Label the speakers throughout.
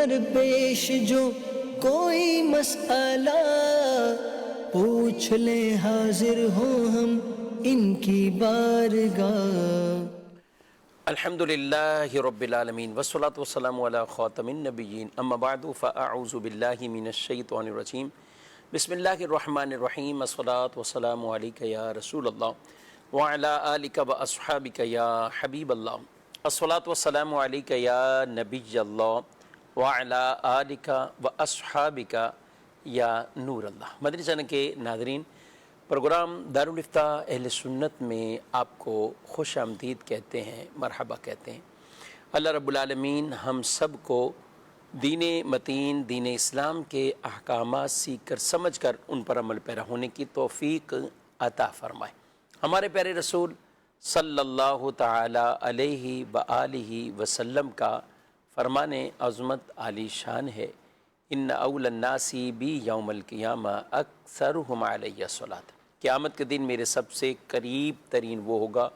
Speaker 1: درپیش جو کوئی مسئلہ پوچھ لیں حاضر ہوں ہم ان کی بارگاہ۔
Speaker 2: الحمدللہ رب العالمین والصلاة والسلام علی خاتم النبیین اما بعد فاعوذ باللہ من الشیطان الرجیم بسم اللہ الرحمن الرحیم الصلاة والسلام علیک یا رسول اللہ وعلی آلک واصحابک یا حبیب اللہ الصلاة والسلام علیک یا نبی اللہ وعلی آلک واصحابک یا نور اللہ۔ مدنی چینل کے ناظرین، پروگرام دارالفتاح اہل سنت میں آپ کو خوش آمدید کہتے ہیں، مرحبا کہتے ہیں۔ اللہ رب العالمین ہم سب کو دین متین، دین اسلام کے احکامات سیکھ کر سمجھ کر ان پر عمل پیرا ہونے کی توفیق عطا فرمائے۔ ہمارے پیارے رسول صلی اللہ تعالی علیہ وآلہ وسلم کا فرمان عظمت عالی شان ہے، ان اول الناس بی یوم القیامہ اکثرہم علیہ الصلاۃ۔ قیامت کے دن میرے سب سے قریب ترین وہ ہوگا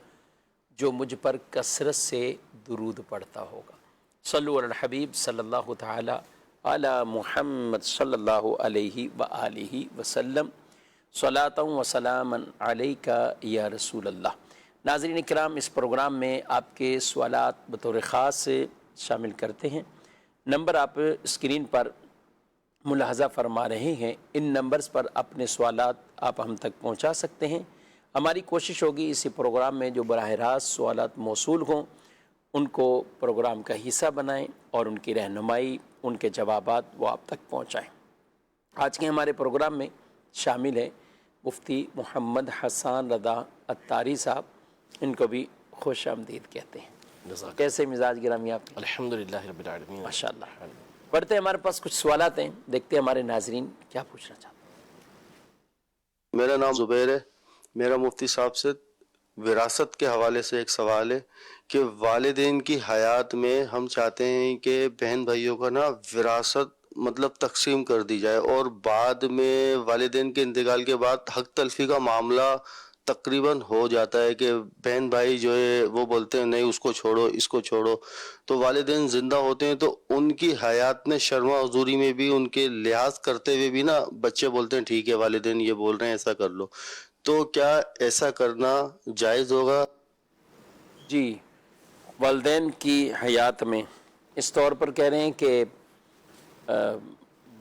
Speaker 2: جو مجھ پر کثرت سے درود پڑھتا ہوگا۔ صلو علی الحبیب صلی اللہ تعالی علی محمد صلی اللہ علیہ وآلہ وسلم، صلاۃ و سلاما علیک یا رسول اللہ۔ ناظرین کرام، اس پروگرام میں آپ کے سوالات بطور خاص شامل کرتے ہیں۔ نمبر آپ اسکرین پر ملاحظہ فرما رہے ہیں، ان نمبرز پر اپنے سوالات آپ ہم تک پہنچا سکتے ہیں۔ ہماری کوشش ہوگی اسی پروگرام میں جو براہ راست سوالات موصول ہوں ان کو پروگرام کا حصہ بنائیں اور ان کی رہنمائی، ان کے جوابات وہ آپ تک پہنچائیں۔ آج کے ہمارے پروگرام میں شامل ہیں مفتی محمد حسان رضا عطاری صاحب، ان کو بھی خوش آمدید کہتے ہیں۔ کیسے مزاج گرامی آپ کے؟
Speaker 3: الحمدللہ رب العالمین،
Speaker 2: ماشاءاللہ۔ پڑھتے ہیں، ہمارے پاس کچھ سوالات ہیں، دیکھتے ہیں ہمارے ناظرین کیا پوچھنا چاہتے ہیں۔
Speaker 4: میرا نام زبیر ہے۔ میرا مفتی صاحب سے وراثت کے حوالے سے ایک سوال ہے کہ والدین کی حیات میں ہم چاہتے ہیں کہ بہن بھائیوں کا وراثت مطلب تقسیم کر دی جائے، اور بعد میں والدین کے انتقال کے بعد حق تلفی کا معاملہ تقریباً ہو جاتا ہے کہ بہن بھائی جو ہے وہ بولتے ہیں نہیں اس کو چھوڑو اس کو چھوڑو، تو والدین زندہ ہوتے ہیں تو ان کی حیات میں شرما حضوری میں بھی ان کے لحاظ کرتے ہوئے بھی بچے بولتے ہیں ٹھیک ہے والدین یہ بول رہے ہیں ایسا کر لو، تو کیا ایسا کرنا جائز ہوگا؟
Speaker 2: جی، والدین کی حیات میں اس طور پر کہہ رہے ہیں کہ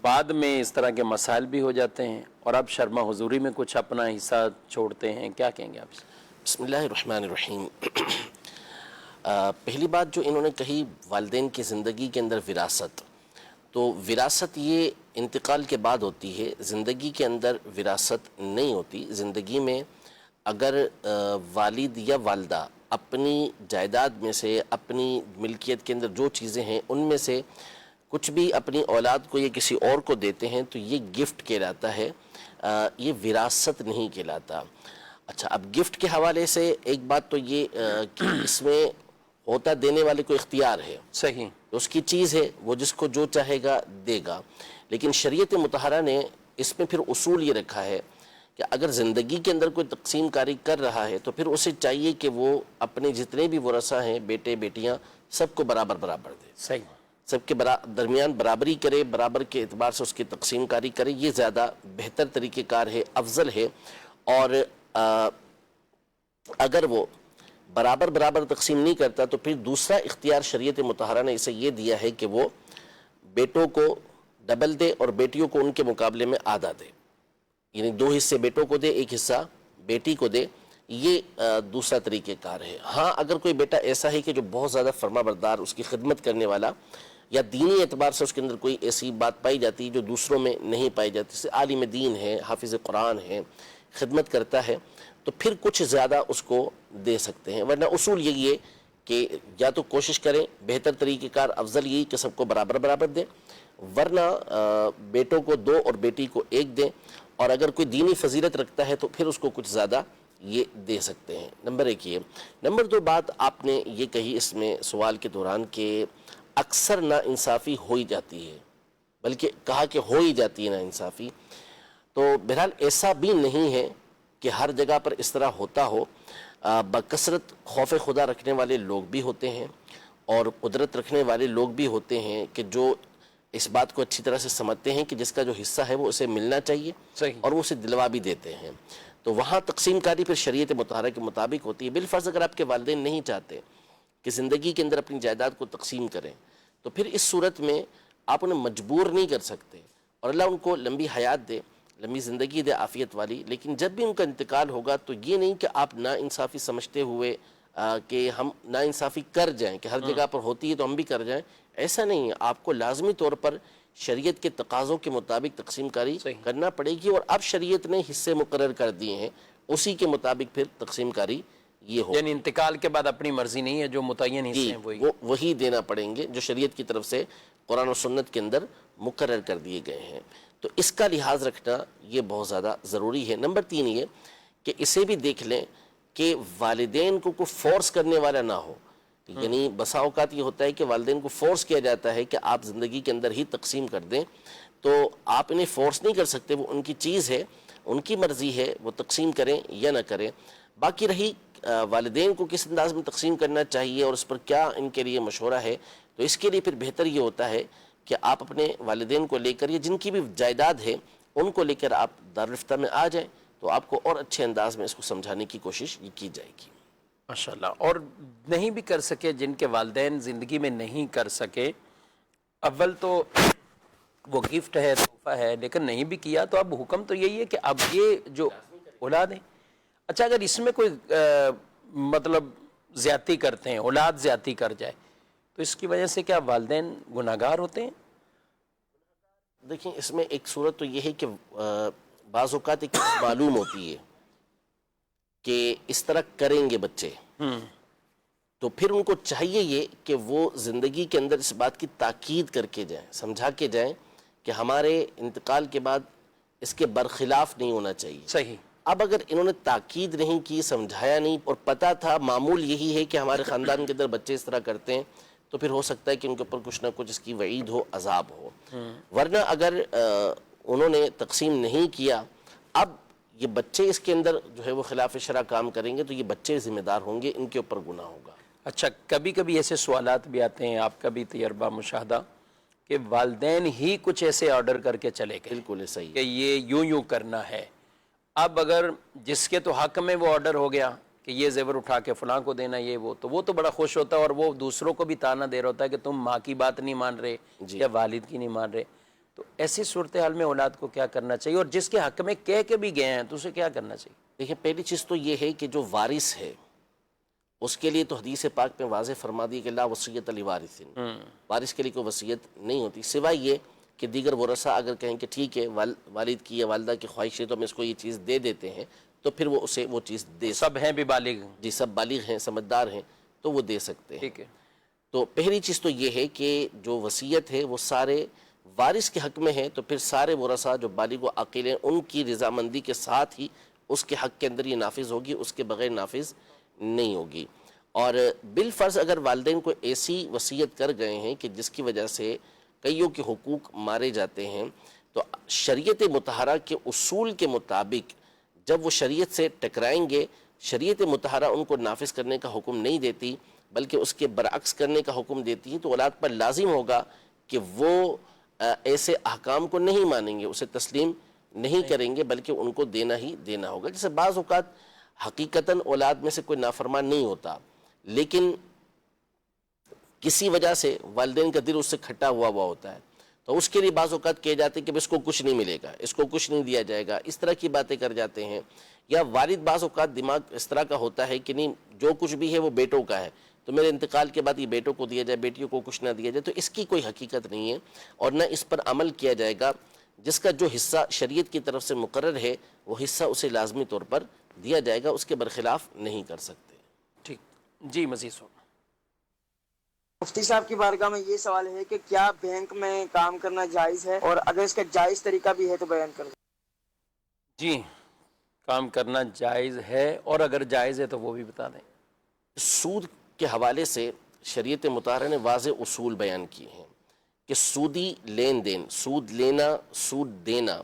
Speaker 2: بعد میں اس طرح کے مسائل بھی ہو جاتے ہیں اور اب شرما حضوری میں کچھ اپنا حصہ چھوڑتے ہیں، کیا کہیں گے آپ سے؟
Speaker 3: بسم اللہ الرحمن الرحیم۔ پہلی بات جو انہوں نے کہی والدین کی زندگی کے اندر وراثت، تو وراثت یہ انتقال کے بعد ہوتی ہے، زندگی کے اندر وراثت نہیں ہوتی۔ زندگی میں اگر والد یا والدہ اپنی جائیداد میں سے، اپنی ملکیت کے اندر جو چیزیں ہیں ان میں سے کچھ بھی اپنی اولاد کو یا کسی اور کو دیتے ہیں تو یہ گفٹ کہلاتا ہے، یہ وراثت نہیں کہلاتا۔ اچھا، اب گفٹ کے حوالے سے ایک بات تو یہ کہ اس میں ہوتا دینے والے کو اختیار ہے،
Speaker 2: صحیح،
Speaker 3: اس کی چیز ہے، وہ جس کو جو چاہے گا دے گا، لیکن شریعت مطہرہ نے اس میں پھر اصول یہ رکھا ہے کہ اگر زندگی کے اندر کوئی تقسیم کاری کر رہا ہے تو پھر اسے چاہیے کہ وہ اپنے جتنے بھی ورثہ ہیں، بیٹے بیٹیاں، سب کو برابر برابر دے،
Speaker 2: صحیح،
Speaker 3: سب کے درمیان برابری کرے، برابر کے اعتبار سے اس کی تقسیم کاری کرے، یہ زیادہ بہتر طریقہ کار ہے، افضل ہے۔ اور اگر وہ برابر برابر تقسیم نہیں کرتا تو پھر دوسرا اختیار شریعت مطہرہ نے اسے یہ دیا ہے کہ وہ بیٹوں کو ڈبل دے اور بیٹیوں کو ان کے مقابلے میں آدھا دے، یعنی 2 حصے بیٹوں کو دے، 1 حصہ بیٹی کو دے، یہ دوسرا طریقہ کار ہے۔ ہاں، اگر کوئی بیٹا ایسا ہے کہ جو بہت زیادہ فرما بردار، اس کی خدمت کرنے والا، یا دینی اعتبار سے اس کے اندر کوئی ایسی بات پائی جاتی ہے جو دوسروں میں نہیں پائی جاتی، جیسے عالم دین ہے، حافظ قرآن ہے، خدمت کرتا ہے، تو پھر کچھ زیادہ اس کو دے سکتے ہیں، ورنہ اصول یہی ہے کہ یا تو کوشش کریں، بہتر طریقہ کار افضل یہی کہ سب کو برابر برابر دیں، ورنہ بیٹوں کو 2 اور بیٹی کو 1 دیں، اور اگر کوئی دینی فضیلت رکھتا ہے تو پھر اس کو کچھ زیادہ یہ دے سکتے ہیں۔ نمبر 1 یہ۔ نمبر 2 بات آپ نے یہ کہی اس میں سوال کے دوران کہ اکثر نا انصافی ہو ہی جاتی ہے، بلکہ کہا کہ ہو ہی جاتی ہے نا انصافی، تو بہرحال ایسا بھی نہیں ہے کہ ہر جگہ پر اس طرح ہوتا ہو۔ بکثرت خوف خدا رکھنے والے لوگ بھی ہوتے ہیں اور قدرت رکھنے والے لوگ بھی ہوتے ہیں کہ جو اس بات کو اچھی طرح سے سمجھتے ہیں کہ جس کا جو حصہ ہے وہ اسے ملنا چاہیے
Speaker 2: صحیح.
Speaker 3: اور وہ اسے دلوا بھی دیتے ہیں. تو وہاں تقسیم کاری پھر شریعت مطہرہ کے مطابق ہوتی ہے. بالفرض اگر آپ کے والدین نہیں چاہتے کہ زندگی کے اندر اپنی جائیداد کو تقسیم کریں تو پھر اس صورت میں آپ انہیں مجبور نہیں کر سکتے, اور اللہ ان کو لمبی حیات دے, لمبی زندگی دے عافیت والی, لیکن جب بھی ان کا انتقال ہوگا تو یہ نہیں کہ آپ نا انصافی سمجھتے ہوئے کہ ہم نا انصافی کر جائیں کہ ہر جگہ پر ہوتی ہے تو ہم بھی کر جائیں. ایسا نہیں ہے, آپ کو لازمی طور پر شریعت کے تقاضوں کے مطابق تقسیم کاری کرنا پڑے گی, اور اب شریعت نے حصے مقرر کر دیے ہیں, اسی کے مطابق پھر تقسیم کاری یہ ہو.
Speaker 2: یعنی انتقال کے بعد اپنی مرضی نہیں ہے, جو متعین حصے ہیں
Speaker 3: وہی دینا پڑیں گے جو شریعت کی طرف سے قرآن و سنت کے اندر مقرر کر دیے گئے ہیں. تو اس کا لحاظ رکھنا یہ بہت زیادہ ضروری ہے. نمبر 3 یہ کہ اسے بھی دیکھ لیں کہ والدین کو کوئی فورس کرنے والا نہ ہو. یعنی بسا اوقات یہ ہوتا ہے کہ والدین کو فورس کیا جاتا ہے کہ آپ زندگی کے اندر ہی تقسیم کر دیں, تو آپ انہیں فورس نہیں کر سکتے, وہ ان کی چیز ہے, ان کی مرضی ہے, وہ تقسیم کریں یا نہ کریں. باقی رہی والدین کو کس انداز میں تقسیم کرنا چاہیے اور اس پر کیا ان کے لیے مشورہ ہے, تو اس کے لیے پھر بہتر یہ ہوتا ہے کہ آپ اپنے والدین کو لے کر یا جن کی بھی جائیداد ہے ان کو لے کر آپ دارالفتہ میں آ جائیں, تو آپ کو اور اچھے انداز میں اس کو سمجھانے کی کوشش کی جائے گی.
Speaker 2: ماشاءاللہ. اور نہیں بھی کر سکے, جن کے والدین زندگی میں نہیں کر سکے, اول تو وہ گفٹ ہے, تحفہ ہے, لیکن نہیں بھی کیا تو اب حکم تو یہی ہے کہ اب یہ جو اولاد ہے, اچھا اگر اس میں کوئی مطلب زیادتی کرتے ہیں, اولاد زیادتی کر جائے, تو اس کی وجہ سے کیا والدین گناہگار ہوتے ہیں؟
Speaker 3: دیکھیں اس میں ایک صورت تو یہ ہے کہ بعض اوقات ایک معلوم ہوتی ہے کہ اس طرح کریں گے بچے, تو پھر ان کو چاہیے یہ کہ وہ زندگی کے اندر اس بات کی تاکید کر کے جائیں, سمجھا کے جائیں کہ ہمارے انتقال کے بعد اس کے برخلاف نہیں ہونا چاہیے.
Speaker 2: صحیح.
Speaker 3: اب اگر انہوں نے تاکید نہیں کی, سمجھایا نہیں, اور پتہ تھا معمول یہی ہے کہ ہمارے خاندان کے اندر بچے اس طرح کرتے ہیں, تو پھر ہو سکتا ہے کہ ان کے اوپر کچھ نہ کچھ اس کی وعید ہو, عذاب ہو. ورنہ اگر انہوں نے تقسیم نہیں کیا, اب یہ بچے اس کے اندر جو ہے وہ خلاف شرع کام کریں گے, تو یہ بچے ذمہ دار ہوں گے, ان کے اوپر گناہ ہوگا.
Speaker 2: اچھا, کبھی کبھی ایسے سوالات بھی آتے ہیں, آپ کا بھی تجربہ مشاہدہ, کہ والدین ہی کچھ ایسے آرڈر کر کے چلے گئے
Speaker 3: بالکل صحیح
Speaker 2: کہ یہ یوں کرنا ہے. اب اگر جس کے تو حق میں وہ آرڈر ہو گیا کہ یہ زیور اٹھا کے فلاں کو دینا, یہ وہ, تو وہ تو بڑا خوش ہوتا ہے, اور وہ دوسروں کو بھی تانا دے رہا ہوتا ہے کہ تم ماں کی بات نہیں مان رہے یا والد کی نہیں مان رہے. تو ایسی صورتحال میں اولاد کو کیا کرنا چاہیے, اور جس کے حق میں کہہ کے بھی گئے ہیں تو اسے کیا کرنا چاہیے؟
Speaker 3: دیکھیں پہلی چیز تو یہ ہے کہ جو وارث ہے اس کے لیے تو حدیث پاک میں واضح فرما دی کہ لا وصیت لوارث, وارث کے لیے کوئی وصیت نہیں ہوتی, سوائے یہ کہ دیگر ورثہ اگر کہیں کہ ٹھیک ہے والد کی یا والدہ کی خواہش ہے تو ہم اس کو یہ چیز دے دیتے ہیں, تو پھر وہ اسے وہ چیز دے سکتے.
Speaker 2: سب ہیں بھی بالغ؟
Speaker 3: جی سب بالغ ہیں, سمجھدار ہیں, تو وہ دے سکتے ہیں.
Speaker 2: ٹھیک ہے.
Speaker 3: تو پہلی چیز تو یہ ہے کہ جو وصیت ہے وہ سارے وارث کے حق میں ہے, تو پھر سارے ورثہ جو بالغ و عاقل ہیں ان کی رضامندی کے ساتھ ہی اس کے حق کے اندر یہ نافذ ہوگی, اس کے بغیر نافذ نہیں ہوگی. اور بالفرض اگر والدین کو ایسی وصیت کر گئے ہیں کہ جس کی وجہ سے کئیوں کے حقوق مارے جاتے ہیں, تو شریعت مطہرہ کے اصول کے مطابق جب وہ شریعت سے ٹکرائیں گے, شریعت مطہرہ ان کو نافذ کرنے کا حکم نہیں دیتی بلکہ اس کے برعکس کرنے کا حکم دیتی ہے, تو اولاد پر لازم ہوگا کہ وہ ایسے احکام کو نہیں مانیں گے, اسے تسلیم نہیں کریں گے, بلکہ ان کو دینا ہی دینا ہوگا. جیسے بعض اوقات حقیقتاً اولاد میں سے کوئی نافرمان نہیں ہوتا, لیکن کسی وجہ سے والدین کا دل اس سے کھٹا ہوا ہوتا ہے, تو اس کے لیے بعض اوقات کہے جاتے ہیں کہ اس کو کچھ نہیں ملے گا, اس کو کچھ نہیں دیا جائے گا, اس طرح کی باتیں کر جاتے ہیں. یا والد بعض اوقات دماغ اس طرح کا ہوتا ہے کہ نہیں جو کچھ بھی ہے وہ بیٹوں کا ہے, تو میرے انتقال کے بعد یہ بیٹوں کو دیا جائے, بیٹیوں کو کچھ نہ دیا جائے. تو اس کی کوئی حقیقت نہیں ہے, اور نہ اس پر عمل کیا جائے گا. جس کا جو حصہ شریعت کی طرف سے مقرر ہے وہ حصہ اسے لازمی طور پر دیا جائے گا, اس کے برخلاف نہیں کر سکتے.
Speaker 2: ٹھیک جی, مزید سو.
Speaker 5: مفتی صاحب کی بارگاہ میں یہ سوال ہے کہ کیا بینک میں کام کرنا جائز ہے, اور اگر اس کا جائز طریقہ بھی ہے تو بیان کر دیں.
Speaker 2: جی, کام کرنا جائز ہے, اور اگر جائز ہے تو وہ بھی بتا دیں.
Speaker 3: سود کے حوالے سے شریعت مطہرہ نے واضح اصول بیان کیے ہیں کہ سودی لین دین, سود لینا, سود دینا,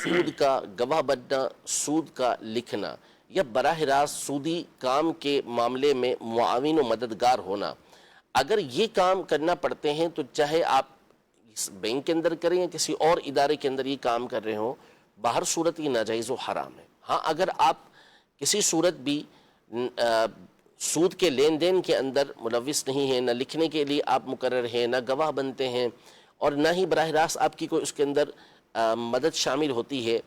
Speaker 3: سود کا گواہ بننا, سود کا لکھنا, یا براہ راست سودی کام کے معاملے میں معاون و مددگار ہونا, اگر یہ کام کرنا پڑتے ہیں تو چاہے آپ اس بینک کے اندر کریں یا کسی اور ادارے کے اندر یہ کام کر رہے ہوں، باہر صورت یہ ناجائز و حرام ہے۔ ہاں اگر آپ کسی صورت بھی سود کے لین دین کے اندر ملوث نہیں ہیں، نہ لکھنے کے لیے آپ مقرر ہیں، نہ گواہ بنتے ہیں، اور نہ ہی براہ راست آپ کی کوئی اس کے اندر مدد شامل ہوتی ہے،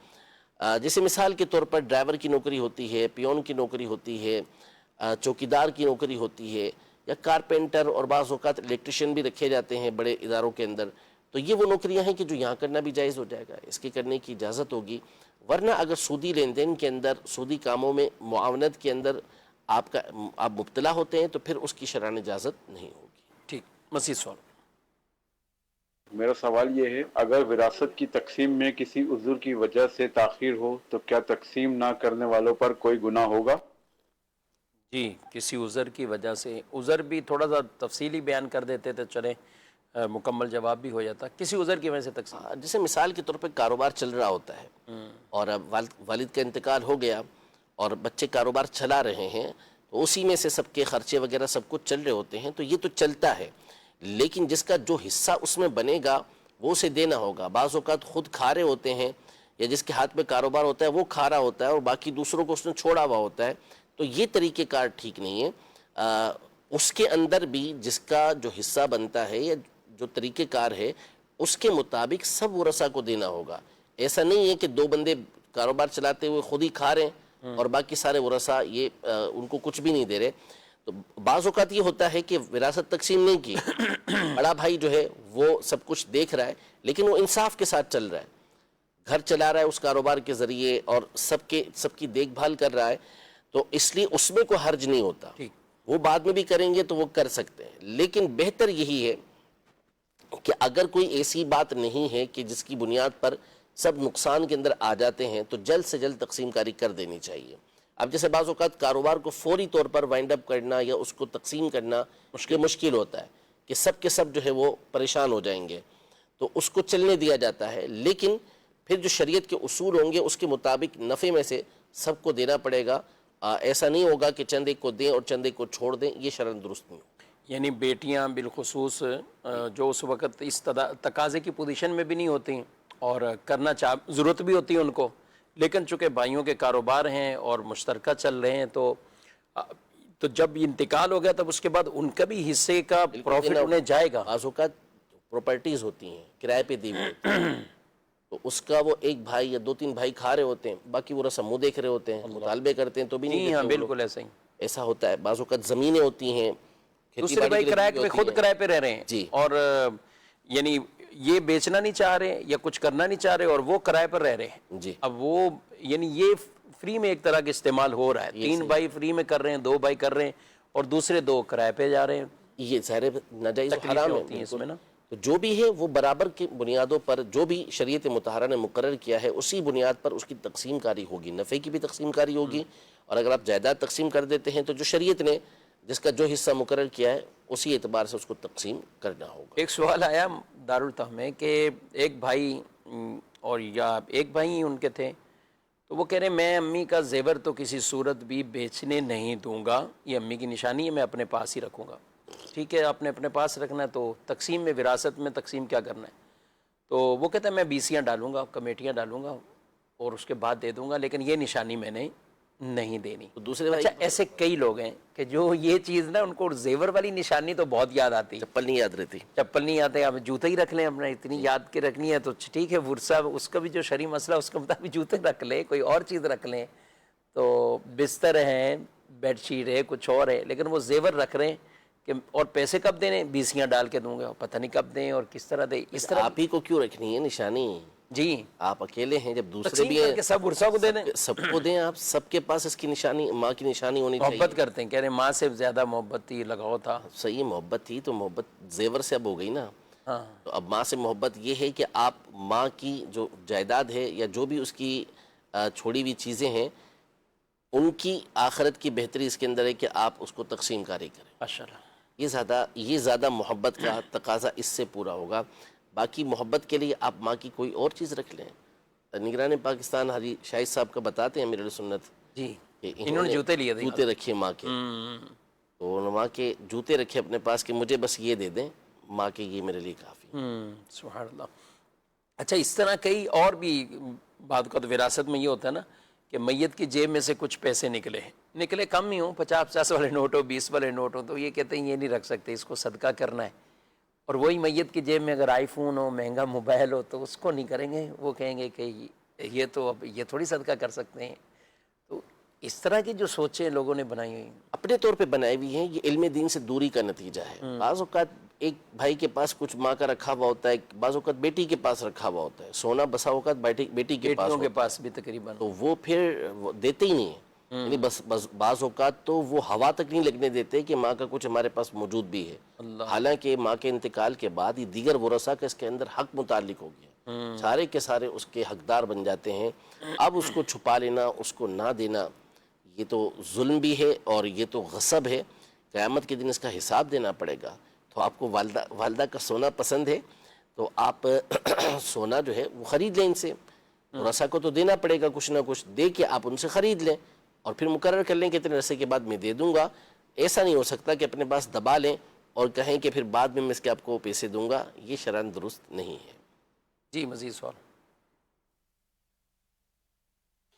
Speaker 3: جیسے مثال کے طور پر ڈرائیور کی نوکری ہوتی ہے، پیون کی نوکری ہوتی ہے، چوکیدار کی نوکری ہوتی ہے، یا کارپینٹر، اور بعض اوقات الیکٹریشین بھی رکھے جاتے ہیں بڑے اداروں کے اندر، تو یہ وہ نوکریاں ہیں کہ جو یہاں کرنا بھی جائز ہو جائے گا، اس کے کرنے کی اجازت ہوگی۔ ورنہ اگر سودی لین دین کے اندر، سودی کاموں میں معاونت کے اندر آپ مبتلا ہوتے ہیں تو پھر اس کی شرعاً اجازت نہیں ہوگی۔
Speaker 2: ٹھیک، مزید سوال۔
Speaker 6: میرا سوال یہ ہے، اگر وراثت کی تقسیم میں کسی عذر کی وجہ سے تاخیر ہو تو کیا تقسیم نہ کرنے والوں پر کوئی گناہ ہوگا؟
Speaker 2: جی، کسی عذر کی وجہ سے، عذر بھی تھوڑا سا تفصیلی بیان کر دیتے تو چلیں مکمل جواب بھی ہو جاتا۔ کسی عذر کی وجہ سے تقسیم،
Speaker 3: جیسے مثال کے طور پہ کاروبار چل رہا ہوتا ہے اور اب والد کا انتقال ہو گیا اور بچے کاروبار چلا رہے ہیں، تو اسی میں سے سب کے خرچے وغیرہ سب کچھ چل رہے ہوتے ہیں، تو یہ تو چلتا ہے، لیکن جس کا جو حصہ اس میں بنے گا وہ اسے دینا ہوگا۔ بعض اوقات خود کھا رہے ہوتے ہیں، یا جس کے ہاتھ میں کاروبار ہوتا ہے وہ کھا رہا ہوتا ہے اور باقی دوسروں کو اس نے چھوڑا ہوا ہوتا ہے، تو یہ طریقہ کار ٹھیک نہیں ہے۔ اس کے اندر بھی جس کا جو حصہ بنتا ہے یا جو طریقہ کار ہے اس کے مطابق سب ورثاء کو دینا ہوگا۔ ایسا نہیں ہے کہ دو بندے کاروبار چلاتے ہوئے خود ہی کھا رہے ہیں اور باقی سارے ورثاء یہ ان کو کچھ بھی نہیں دے رہے۔ تو بعض اوقات یہ ہوتا ہے کہ وراثت تقسیم نہیں کی، بڑا بھائی جو ہے وہ سب کچھ دیکھ رہا ہے لیکن وہ انصاف کے ساتھ چل رہا ہے، گھر چلا رہا ہے اس کاروبار کے ذریعے اور سب کی دیکھ بھال کر رہا ہے، تو اس لیے اس میں کوئی حرج نہیں ہوتا۔ وہ بعد میں بھی کریں گے تو وہ کر سکتے ہیں، لیکن بہتر یہی ہے کہ اگر کوئی ایسی بات نہیں ہے کہ جس کی بنیاد پر سب نقصان کے اندر آ جاتے ہیں تو جلد سے جلد تقسیم کاری کر دینی چاہیے۔ اب جیسے بعض اوقات کاروبار کو فوری طور پر وائنڈ اپ کرنا یا اس کو تقسیم کرنا مشکل ہوتا ہے کہ سب کے سب جو ہے وہ پریشان ہو جائیں گے، تو اس کو چلنے دیا جاتا ہے، لیکن پھر جو شریعت کے اصول ہوں گے اس کے مطابق نفع میں سے سب کو دینا پڑے گا۔ ایسا نہیں ہوگا کہ چند ایک کو دیں اور چند ایک کو چھوڑ دیں، یہ شرعاً درست نہیں ہوگا۔
Speaker 2: یعنی بیٹیاں بالخصوص جو اس وقت اس تقاضے کی پوزیشن میں بھی نہیں ہوتی اور کرنا ضرورت بھی ہوتی ہے ان کو، لیکن چونکہ بھائیوں کے کاروبار ہیں اور مشترکہ چل رہے ہیں تو جب انتقال ہو گیا تب اس کے بعد ان کا بھی حصے کا پروفٹ انہیں جائے گا۔
Speaker 3: بعض اوقات پراپرٹیز ہوتی ہیں کرائے پہ دی ہوئی ہوتی ہیں، تو اس کا وہ ایک بھائی یا دو تین بھائی کھا رہے ہوتے ہیں، باقی وہ رسم منہ دیکھ رہے ہوتے ہیں، مطالبے کرتے ہیں تو بھی نہیں
Speaker 2: جی ہاں،
Speaker 3: دیتے وہ لوگ۔
Speaker 2: بالکل ایسا ہی۔
Speaker 3: ایسا ہوتا ہے۔ بعض اوقات زمینیں ہوتی ہیں،
Speaker 2: دوسرے بھائی کرائے پہ خود کرائے پہ رہ رہے ہیں
Speaker 3: جی،
Speaker 2: اور یعنی یہ بیچنا نہیں چاہ رہے یا کچھ کرنا نہیں چاہ رہے اور وہ کرائے پر رہ رہے ہیں۔
Speaker 3: جی،
Speaker 2: اب وہ یعنی یہ فری میں ایک طرح کا استعمال ہو رہا ہے، تین بھائی فری میں کر رہے ہیں، دو بھائی کر رہے ہیں اور دوسرے دو کرائے پہ جا رہے ہیں۔
Speaker 3: یہ ظاہر ناجائز و
Speaker 2: تکلیفیں
Speaker 3: حرام
Speaker 2: ہوتی ہیں
Speaker 3: ہے
Speaker 2: اس میں نا۔
Speaker 3: تو جو بھی ہے وہ برابر کی بنیادوں پر جو بھی شریعت مطہرہ نے مقرر کیا ہے اسی بنیاد پر اس کی تقسیم کاری ہوگی، نفع کی بھی تقسیم کاری ہوگی، اور اگر آپ جائیداد تقسیم کر دیتے ہیں تو جو شریعت نے جس کا جو حصہ مقرر کیا ہے اسی اعتبار سے اس کو تقسیم کرنا ہوگا۔
Speaker 2: ایک سوال آیا دارالتہ میں کہ ایک بھائی اور یا ایک بھائی ہی ان کے تھے، تو وہ کہہ رہے میں امی کا زیور تو کسی صورت بھی بیچنے نہیں دوں گا، یہ امی کی نشانی ہے، میں اپنے پاس ہی رکھوں گا۔ ٹھیک ہے، آپ نے اپنے پاس رکھنا ہے تو تقسیم میں وراثت میں تقسیم کیا کرنا ہے؟ تو وہ کہتا ہے میں بیسیاں ڈالوں گا، کمیٹیاں ڈالوں گا اور اس کے بعد دے دوں گا، لیکن یہ نشانی میں نے نہیں دینی۔
Speaker 3: تو دوسرے بھائی
Speaker 2: اچھا، ایسے کئی لوگ ہیں کہ جو یہ چیز نا ان کو زیور والی نشانی تو بہت یاد آتی،
Speaker 3: چپل نہیں یاد رہتی،
Speaker 2: چپل نہیں آتے، اب جوتے ہی رکھ لیں، اپنا اتنی یاد کے رکھنی ہے تو ٹھیک ہے، ورثہ اس کا بھی جو شرعی مسئلہ اس کے مطابق جوتے رکھ لیں، کوئی اور چیز رکھ لیں، تو بستر ہے، بیڈ شیٹ ہے، کچھ اور ہے، لیکن وہ زیور رکھ رہے ہیں کہ اور پیسے کب دینے، بیسیاں ڈال کے دوں گا، پتہ نہیں کب دیں اور کس طرح دیں، اس طرح۔
Speaker 3: آپ ہی کو کیوں رکھنی ہے نشانی؟
Speaker 2: جی،
Speaker 3: آپ اکیلے ہیں، جب دوسرے
Speaker 2: تقسیم
Speaker 3: بھی
Speaker 2: کر
Speaker 3: ہیں
Speaker 2: کے سب ورثہ کو دے دیں،
Speaker 3: سب کو دیں، آپ سب کے پاس اس کی نشانی، ماں کی نشانی ہونی چاہیے۔
Speaker 2: محبت کرتے ہیں، کہہ رہے ہیں ماں سے زیادہ محبت تھی، لگاؤ تھا۔
Speaker 3: صحیح، محبت تھی تو محبت زیور سے اب ہو گئی نا۔
Speaker 2: ہاں،
Speaker 3: تو اب ماں سے محبت یہ ہے کہ آپ ماں کی جو جائیداد ہے یا جو بھی اس کی چھوڑی ہوئی چیزیں ہیں ان کی آخرت کی بہتری اس کے اندر ہے کہ آپ اس کو تقسیم کاری کریں۔
Speaker 2: ماشاءاللہ۔
Speaker 3: یہ زیادہ محبت کا تقاضا اس سے پورا ہوگا۔ باقی محبت کے لیے آپ ماں کی کوئی اور چیز رکھ لیں۔ نگران پاکستان حاجی شاہد صاحب کا بتاتے ہیں امیر سنت
Speaker 2: جی،
Speaker 3: کہ
Speaker 2: انہوں نے جوتے لیے تھے،
Speaker 3: جوتے رکھے ماں کے، تو ماں کے جوتے رکھے اپنے پاس کہ مجھے بس یہ دے دیں، ماں کے یہ میرے لیے کافی ہے۔
Speaker 2: سبحان اللہ۔ اچھا، اس طرح کئی اور بھی بعد کا تو وراثت میں یہ ہوتا ہے نا کہ میت کی جیب میں سے کچھ پیسے نکلے کم ہی ہوں، 50 والے نوٹ ہو، 20 والے نوٹ ہو، تو یہ کہتے ہیں یہ نہیں رکھ سکتے، اس کو صدقہ کرنا ہے۔ اور وہی میت کی جیب میں اگر آئی فون ہو، مہنگا موبائل ہو، تو اس کو نہیں کریں گے، وہ کہیں گے کہ یہ تو اب یہ تھوڑی صدقہ کر سکتے ہیں۔ تو اس طرح کی جو سوچیں لوگوں نے بنائی ہوئی،
Speaker 3: اپنے طور پہ بنائی ہوئی ہیں، یہ علم دین سے دوری کا نتیجہ ہے۔ بعض اوقات ایک بھائی کے پاس کچھ ماں کا رکھا ہوا ہوتا ہے، بعض اوقات بیٹی کے پاس رکھا ہوا ہوتا ہے، سونا بسا اوقات بیٹی کے پاس
Speaker 2: بیٹیوں کے
Speaker 3: ہوتا ہے،
Speaker 2: پاس بھی تقریباً۔
Speaker 3: تو وہ پھر دیتے ہی نہیں ہیں، یعنی بس بعض اوقات تو وہ ہوا تک نہیں لگنے دیتے کہ ماں کا کچھ ہمارے پاس موجود بھی ہے، حالانکہ ماں کے انتقال کے بعد یہ دیگر ورثہ کا اس کے اندر حق متعلق ہو گیا، سارے کے سارے اس کے حقدار بن جاتے ہیں۔ اب اس کو چھپا لینا، اس کو نہ دینا، یہ تو ظلم بھی ہے اور یہ تو غصب ہے، قیامت کے دن اس کا حساب دینا پڑے گا۔ تو آپ کو والدہ کا سونا پسند ہے تو آپ سونا جو ہے وہ خرید لیں ان سے، ورثہ کو تو دینا پڑے گا، کچھ نہ کچھ دے کے آپ ان سے خرید لیں اور پھر مقرر کر لیں کہ اتنے عرصے کے بعد میں دے دوں گا۔ ایسا نہیں ہو سکتا کہ اپنے پاس دبا لیں اور کہیں کہ پھر بعد میں اس کے آپ کو پیسے دوں گا، یہ شرعاً درست نہیں ہے۔
Speaker 2: جی، مزید سوال۔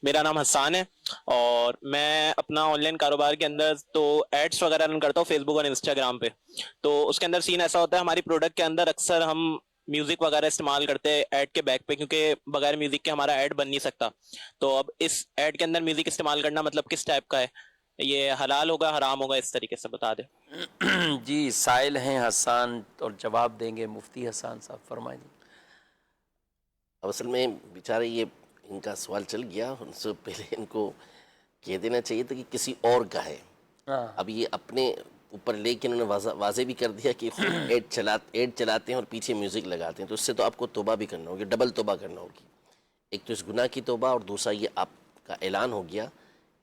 Speaker 7: میرا نام حسان ہے اور میں اپنا آن لائن کاروبار کے اندر تو ایڈس وغیرہ رن کرتا ہوں فیس بک اور انسٹاگرام پہ۔ تو اس کے اندر سین ایسا ہوتا ہے، ہماری پروڈکٹ کے اندر اکثر ہم میوزک وغیرہ استعمال کرتے ہیں ایڈ کے بیک پہ، کیونکہ بغیر میوزک کے ہمارا ایڈ بن نہیں سکتا۔ تو اب اس ایڈ کے اندر میوزک استعمال کرنا مطلب کس ٹائپ کا ہے؟ یہ حلال ہوگا، حرام ہوگا؟ اس طریقے سے بتا دیں۔
Speaker 2: جی، سائل ہیں حسان اور جواب دیں گے مفتی حسان صاحب، فرمائیں۔
Speaker 3: اب اصل میں بیچارے یہ ان کا سوال چل گیا، ان سے پہلے ان کو کہہ دینا چاہیے تھا کہ کسی اور کا ہے۔ اب یہ اپنے اوپر لے کے انہوں نے واضح بھی کر دیا کہ خود ایڈ چلاتے ہیں اور پیچھے میوزک لگاتے ہیں، تو اس سے تو آپ کو توبہ بھی کرنا ہوگی، ڈبل توبہ کرنا ہوگی۔ ایک تو اس گناہ کی توبہ اور دوسرا یہ آپ کا اعلان ہو گیا،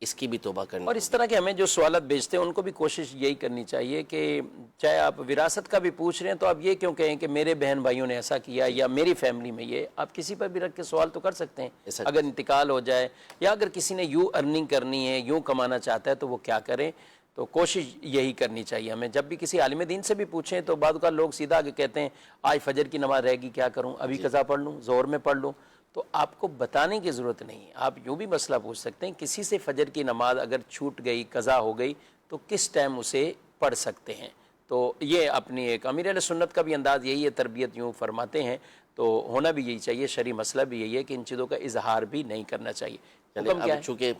Speaker 3: اس کی بھی توبہ کرنا
Speaker 2: اور اس طرح کے ہمیں جو سوالات بھیجتے ہیں ان کو بھی کوشش یہی کرنی چاہیے کہ چاہے آپ وراثت کا بھی پوچھ رہے ہیں تو آپ یہ کیوں کہیں کہ میرے بہن بھائیوں نے ایسا کیا یا میری فیملی میں یہ، آپ کسی پر بھی رکھ کے سوال تو کر سکتے ہیں۔ اگر انتقال ہو جائے یا اگر کسی نے یوں ارننگ کرنی ہے، یوں کمانا چاہتا ہے تو وہ کیا کریں، تو کوشش یہی کرنی چاہیے ہمیں۔ جب بھی کسی عالم دین سے بھی پوچھیں تو بعض اوقات لوگ سیدھا آگے کہتے ہیں آج فجر کی نماز رہ گئی، کیا کروں، ابھی قضا پڑھ لوں، ظہر میں پڑھ لوں۔ تو آپ کو بتانے کی ضرورت نہیں ہے، آپ یوں بھی مسئلہ پوچھ سکتے ہیں کسی سے فجر کی نماز اگر چھوٹ گئی، قضا ہو گئی، تو کس ٹائم اسے پڑھ سکتے ہیں۔ تو یہ اپنی ایک امیر اہل سنت کا بھی انداز یہی ہے، تربیت یوں فرماتے ہیں، تو ہونا بھی یہی چاہیے۔ شرعی مسئلہ بھی یہی ہے کہ ان چیزوں کا اظہار بھی نہیں کرنا چاہیے۔ حکم کیا ہے؟
Speaker 3: چونکہ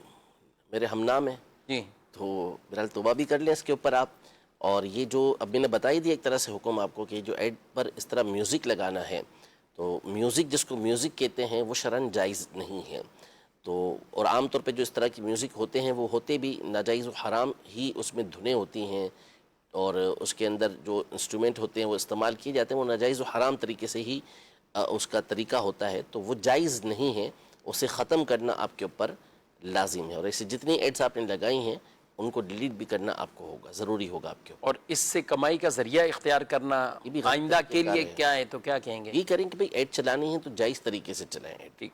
Speaker 3: میرے ہم نام ہیں
Speaker 2: جی،
Speaker 3: تو بہرحال توبہ بھی کر لیں اس کے اوپر آپ۔ اور یہ جو اب میں نے بتائی دی ایک طرح سے حکم آپ کو کہ جو ایڈ پر اس طرح میوزک لگانا ہے، تو میوزک جس کو میوزک کہتے ہیں وہ شرعاً جائز نہیں ہے۔ تو اور عام طور پہ جو اس طرح کی میوزک ہوتے ہیں وہ ہوتے بھی ناجائز و حرام ہی، اس میں دھنیں ہوتی ہیں اور اس کے اندر جو انسٹرومنٹ ہوتے ہیں وہ استعمال کیے جاتے ہیں، وہ ناجائز و حرام طریقے سے ہی اس کا طریقہ ہوتا ہے، تو وہ جائز نہیں ہے، اسے ختم کرنا آپ کے اوپر لازم ہے۔ اور ایسے جتنی ایڈز آپ نے لگائی ہیں ان کو ڈیلیٹ بھی کرنا آپ کو ہوگا، ضروری ہوگا آپ کے اوپر۔
Speaker 2: اور اس سے کمائی کا ذریعہ اختیار کرنا
Speaker 3: یہ بھی غلط
Speaker 2: آئندہ کے
Speaker 3: طریقہ
Speaker 2: لیے
Speaker 3: ہے۔
Speaker 2: کیا ہے، تو کیا کہیں گے؟
Speaker 3: یہ کریں کہ بھئی ایڈ چلانی ہے تو جائز طریقے سے چلائیں ایڈ،
Speaker 2: ٹھیک۔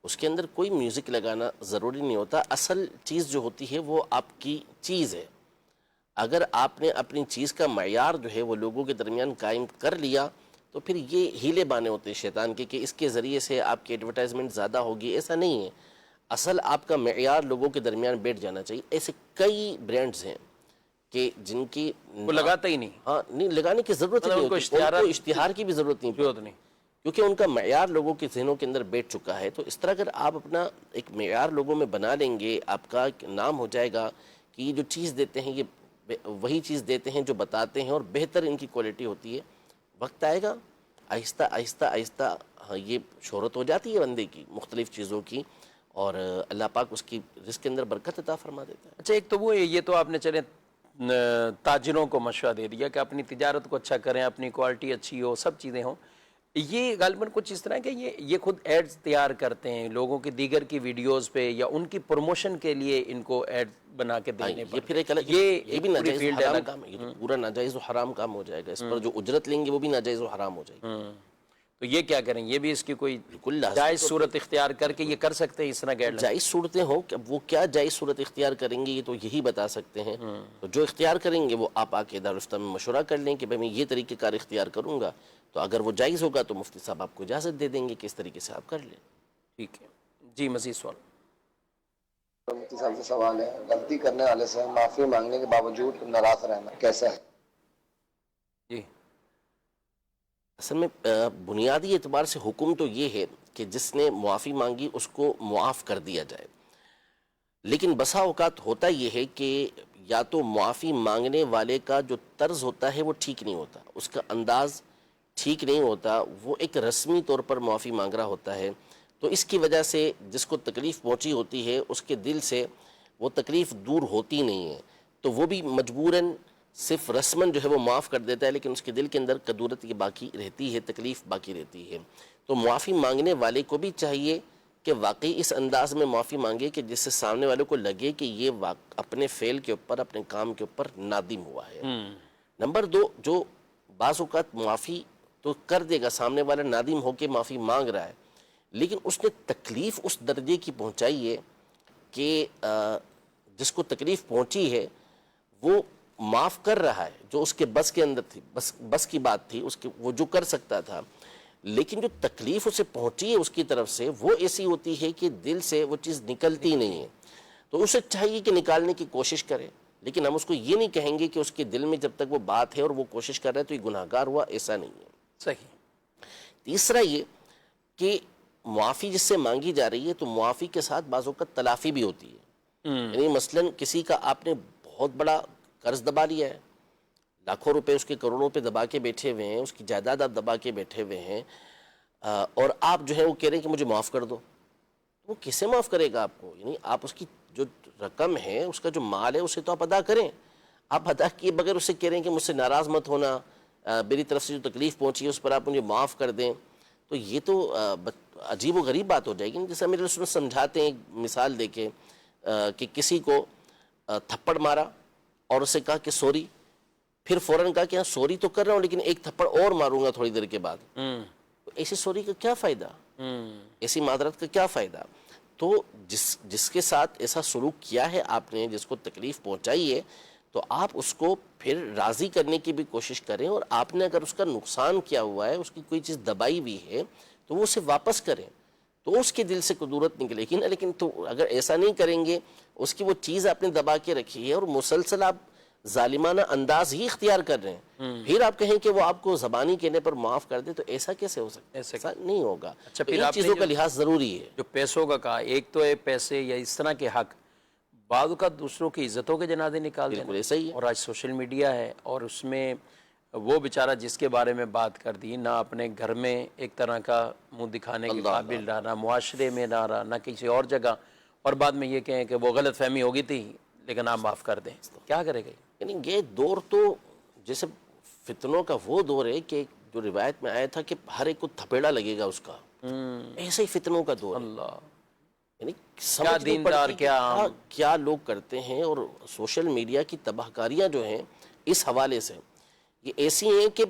Speaker 3: اس کے اندر کوئی میوزک لگانا ضروری نہیں ہوتا۔ اصل چیز جو ہوتی ہے وہ آپ کی چیز ہے، اگر آپ نے اپنی چیز کا معیار جو ہے وہ لوگوں کے درمیان قائم کر لیا تو پھر یہ ہیلے بانے ہوتے ہیں شیطان کے کہ اس کے ذریعے سے آپ کی ایڈورٹائزمنٹ زیادہ ہوگی، ایسا نہیں ہے۔ اصل آپ کا معیار لوگوں کے درمیان بیٹھ جانا چاہیے۔ ایسے کئی برانڈز ہیں کہ جن کی
Speaker 2: وہ لگاتا ہی نہیں،
Speaker 3: ہاں نہیں لگانے کی ضرورت نہیں ہوتی، ان کو اشتہار کی بھی ضرورت نہیں
Speaker 2: ضرورت نہیں،
Speaker 3: کیونکہ ان کا معیار لوگوں کے ذہنوں کے اندر بیٹھ چکا ہے۔ تو اس طرح اگر آپ اپنا ایک معیار لوگوں میں بنا لیں گے، آپ کا ایک نام ہو جائے گا کہ یہ جو چیز دیتے ہیں یہ وہی چیز دیتے ہیں جو بتاتے ہیں اور بہتر ان کی کوالٹی ہوتی ہے۔ وقت آئے گا آہستہ آہستہ آہستہ یہ شہرت ہو جاتی ہے بندے کی مختلف چیزوں کی، اور اللہ پاک اس کی رزق کے اندر برکت عطا فرما دیتا ہے۔
Speaker 2: اچھا، ایک تو وہ یہ تو آپ نے چلے تاجروں کو مشورہ دے دیا کہ اپنی تجارت کو اچھا کریں، اپنی کوالٹی اچھی ہو، سب چیزیں ہوں۔ یہ غالباً کچھ اس طرح کہ یہ خود ایڈز تیار کرتے ہیں لوگوں کی دیگر کی ویڈیوز پہ یا ان کی پروموشن کے لیے ان کو ایڈ بنا کے دینے
Speaker 3: یہ
Speaker 2: پڑتے
Speaker 3: پھر ایک الگ یہ بھی ناجائز و حرام کام ہے، یہ تو پورا ناجائز و حرام کام ہو جائے گا۔ اس پر جو اجرت لیں گے وہ بھی ناجائز و حرام ہو جائے گی۔
Speaker 2: تو یہ کیا کریں؟ یہ بھی اس کی کوئی جائز صورت اختیار کر کے یہ کر سکتے ہیں اس طرح گائیڈ لائن؟
Speaker 3: جائز صورتیں ہوں کہ وہ کیا جائز صورت اختیار کریں گے یہ تو یہی بتا سکتے ہیں. تو جو اختیار کریں گے وہ آپ آ کے دارالفتہ میں مشورہ کر لیں کہ بھائی میں یہ طریقہ کار اختیار کروں گا، تو اگر وہ جائز ہوگا تو مفتی صاحب آپ کو اجازت دے دیں گے کہ اس طریقے سے آپ کر لیں.
Speaker 2: ٹھیک ہے جی. مزید سوال؟
Speaker 8: مفتی صاحب سے سوال ہے، غلطی کرنے والے سے معافی مانگنے کے باوجود ناراض رہنا کیسا ہے؟
Speaker 2: جی
Speaker 3: اصل میں بنیادی اعتبار سے حکم تو یہ ہے کہ جس نے معافی مانگی اس کو معاف کر دیا جائے، لیکن بسا اوقات ہوتا یہ ہے کہ یا تو معافی مانگنے والے کا جو طرز ہوتا ہے وہ ٹھیک نہیں ہوتا، اس کا انداز ٹھیک نہیں ہوتا، وہ ایک رسمی طور پر معافی مانگ رہا ہوتا ہے، تو اس کی وجہ سے جس کو تکلیف پہنچی ہوتی ہے اس کے دل سے وہ تکلیف دور ہوتی نہیں ہے، تو وہ بھی مجبوراً صرف رسماً جو ہے وہ معاف کر دیتا ہے، لیکن اس کے دل کے اندر کدورت یہ باقی رہتی ہے، تکلیف باقی رہتی ہے. تو معافی مانگنے والے کو بھی چاہیے کہ واقعی اس انداز میں معافی مانگے کہ جس سے سامنے والے کو لگے کہ یہ اپنے فعل کے اوپر، اپنے کام کے اوپر نادم ہوا ہے. نمبر 2، جو بعض اوقات معافی تو کر دے گا، سامنے والا نادم ہو کے معافی مانگ رہا ہے، لیکن اس نے تکلیف اس درجے کی پہنچائی ہے کہ جس کو تکلیف پہنچی ہے وہ معاف کر رہا ہے، جو اس کے بس کے اندر تھی، بس کی بات تھی، اس کے وہ جو کر سکتا تھا، لیکن جو تکلیف اسے پہنچی ہے اس کی طرف سے وہ ایسی ہوتی ہے کہ دل سے وہ چیز نکلتی نہیں ہے. تو اسے چاہیے کہ نکالنے کی کوشش کرے، لیکن ہم اس کو یہ نہیں کہیں گے کہ اس کے دل میں جب تک وہ بات ہے اور وہ کوشش کر رہا ہے تو یہ گناہ گار ہوا، ایسا نہیں ہے.
Speaker 2: صحیح.
Speaker 3: تیسرا یہ کہ معافی جس سے مانگی جا رہی ہے تو معافی کے ساتھ بعض اوقات تلافی بھی ہوتی ہے. یعنی مثلاً کسی کا آپ نے بہت بڑا قرض دبا لیا ہے، لاکھوں روپے اس کے، کروڑوں روپے دبا کے بیٹھے ہوئے ہیں، اس کی جائیداد آپ دبا کے بیٹھے ہوئے ہیں، اور آپ جو ہے وہ کہہ رہے ہیں کہ مجھے معاف کر دو. وہ کیسے معاف کرے گا آپ کو؟ یعنی آپ اس کی جو رقم ہے، اس کا جو مال ہے، اسے تو آپ ادا کریں. آپ ادا کیے بغیر اسے کہہ رہے ہیں کہ مجھ سے ناراض مت ہونا، میری طرف سے جو تکلیف پہنچی ہے اس پر آپ مجھے معاف کر دیں، تو یہ تو عجیب و غریب بات ہو جائے گی. جیسا میرے رسول سمجھاتے ہیں مثال دے کے کہ کسی کو تھپڑ مارا اور اسے کہا کہ سوری، پھر فوراً کہا کہ ہاں سوری تو کر رہا ہوں لیکن ایک تھپڑ اور ماروں گا تھوڑی دیر کے بعد. ایسی سوری کا کیا فائدہ؟ ایسی معذرت کا کیا فائدہ؟ تو جس کے ساتھ ایسا سلوک کیا ہے آپ نے، جس کو تکلیف پہنچائی ہے، تو آپ اس کو پھر راضی کرنے کی بھی کوشش کریں، اور آپ نے اگر اس کا نقصان کیا ہوا ہے، اس کی کوئی چیز دبائی ہوئی ہے تو وہ اسے واپس کریں، تو اس کے دل سے قدورت نکلے گی نا. لیکن تو اگر ایسا نہیں کریں گے، اس کی وہ چیز آپ نے دبا کے رکھی ہے اور مسلسل آپ ظالمانہ انداز ہی اختیار کر رہے ہیں، پھر آپ کہیں کہ وہ آپ کو زبانی کہنے پر معاف کر دے، تو ایسا کیسے ہو سکتا ہے؟ ایسا نہیں ہوگا.
Speaker 2: اچھا،
Speaker 3: تو
Speaker 2: پھر
Speaker 3: ان
Speaker 2: آپ نے
Speaker 3: چیزوں کا لحاظ ضروری ہے.
Speaker 2: جو پیسوں کا کہا، ایک تو ہے پیسے یا اس طرح کے حق، بعض اوقات دوسروں کی عزتوں کے جنازے نکال دینا.
Speaker 3: بالکل ایسا ہی ہے.
Speaker 2: اور آج سوشل میڈیا ہے، اور اس میں وہ بیچارہ جس کے بارے میں بات کر دی، نہ اپنے گھر میں ایک طرح کا منہ دکھانے کے قابل رہا، نہ معاشرے میں نہ رہا، نہ کسی اور جگہ، اور بعد میں یہ کہیں کہ وہ غلط فہمی ہوگی تھی لیکن آپ معاف کر دیں. کیا کرے گا؟
Speaker 3: یعنی یہ دور تو جیسے فتنوں کا وہ دور ہے کہ جو روایت میں آیا تھا کہ ہر ایک کو تھپیڑا لگے گا اس کا، ایسے ہی فتنوں کا دور ہے.
Speaker 2: اللہ،
Speaker 3: یعنی سمجھ نہیں پڑتی کہ کیا لوگ کرتے ہیں. اور سوشل میڈیا کی تباہ کاریاں جو ہیں اس حوالے سے یہ ایسی ہیں کہ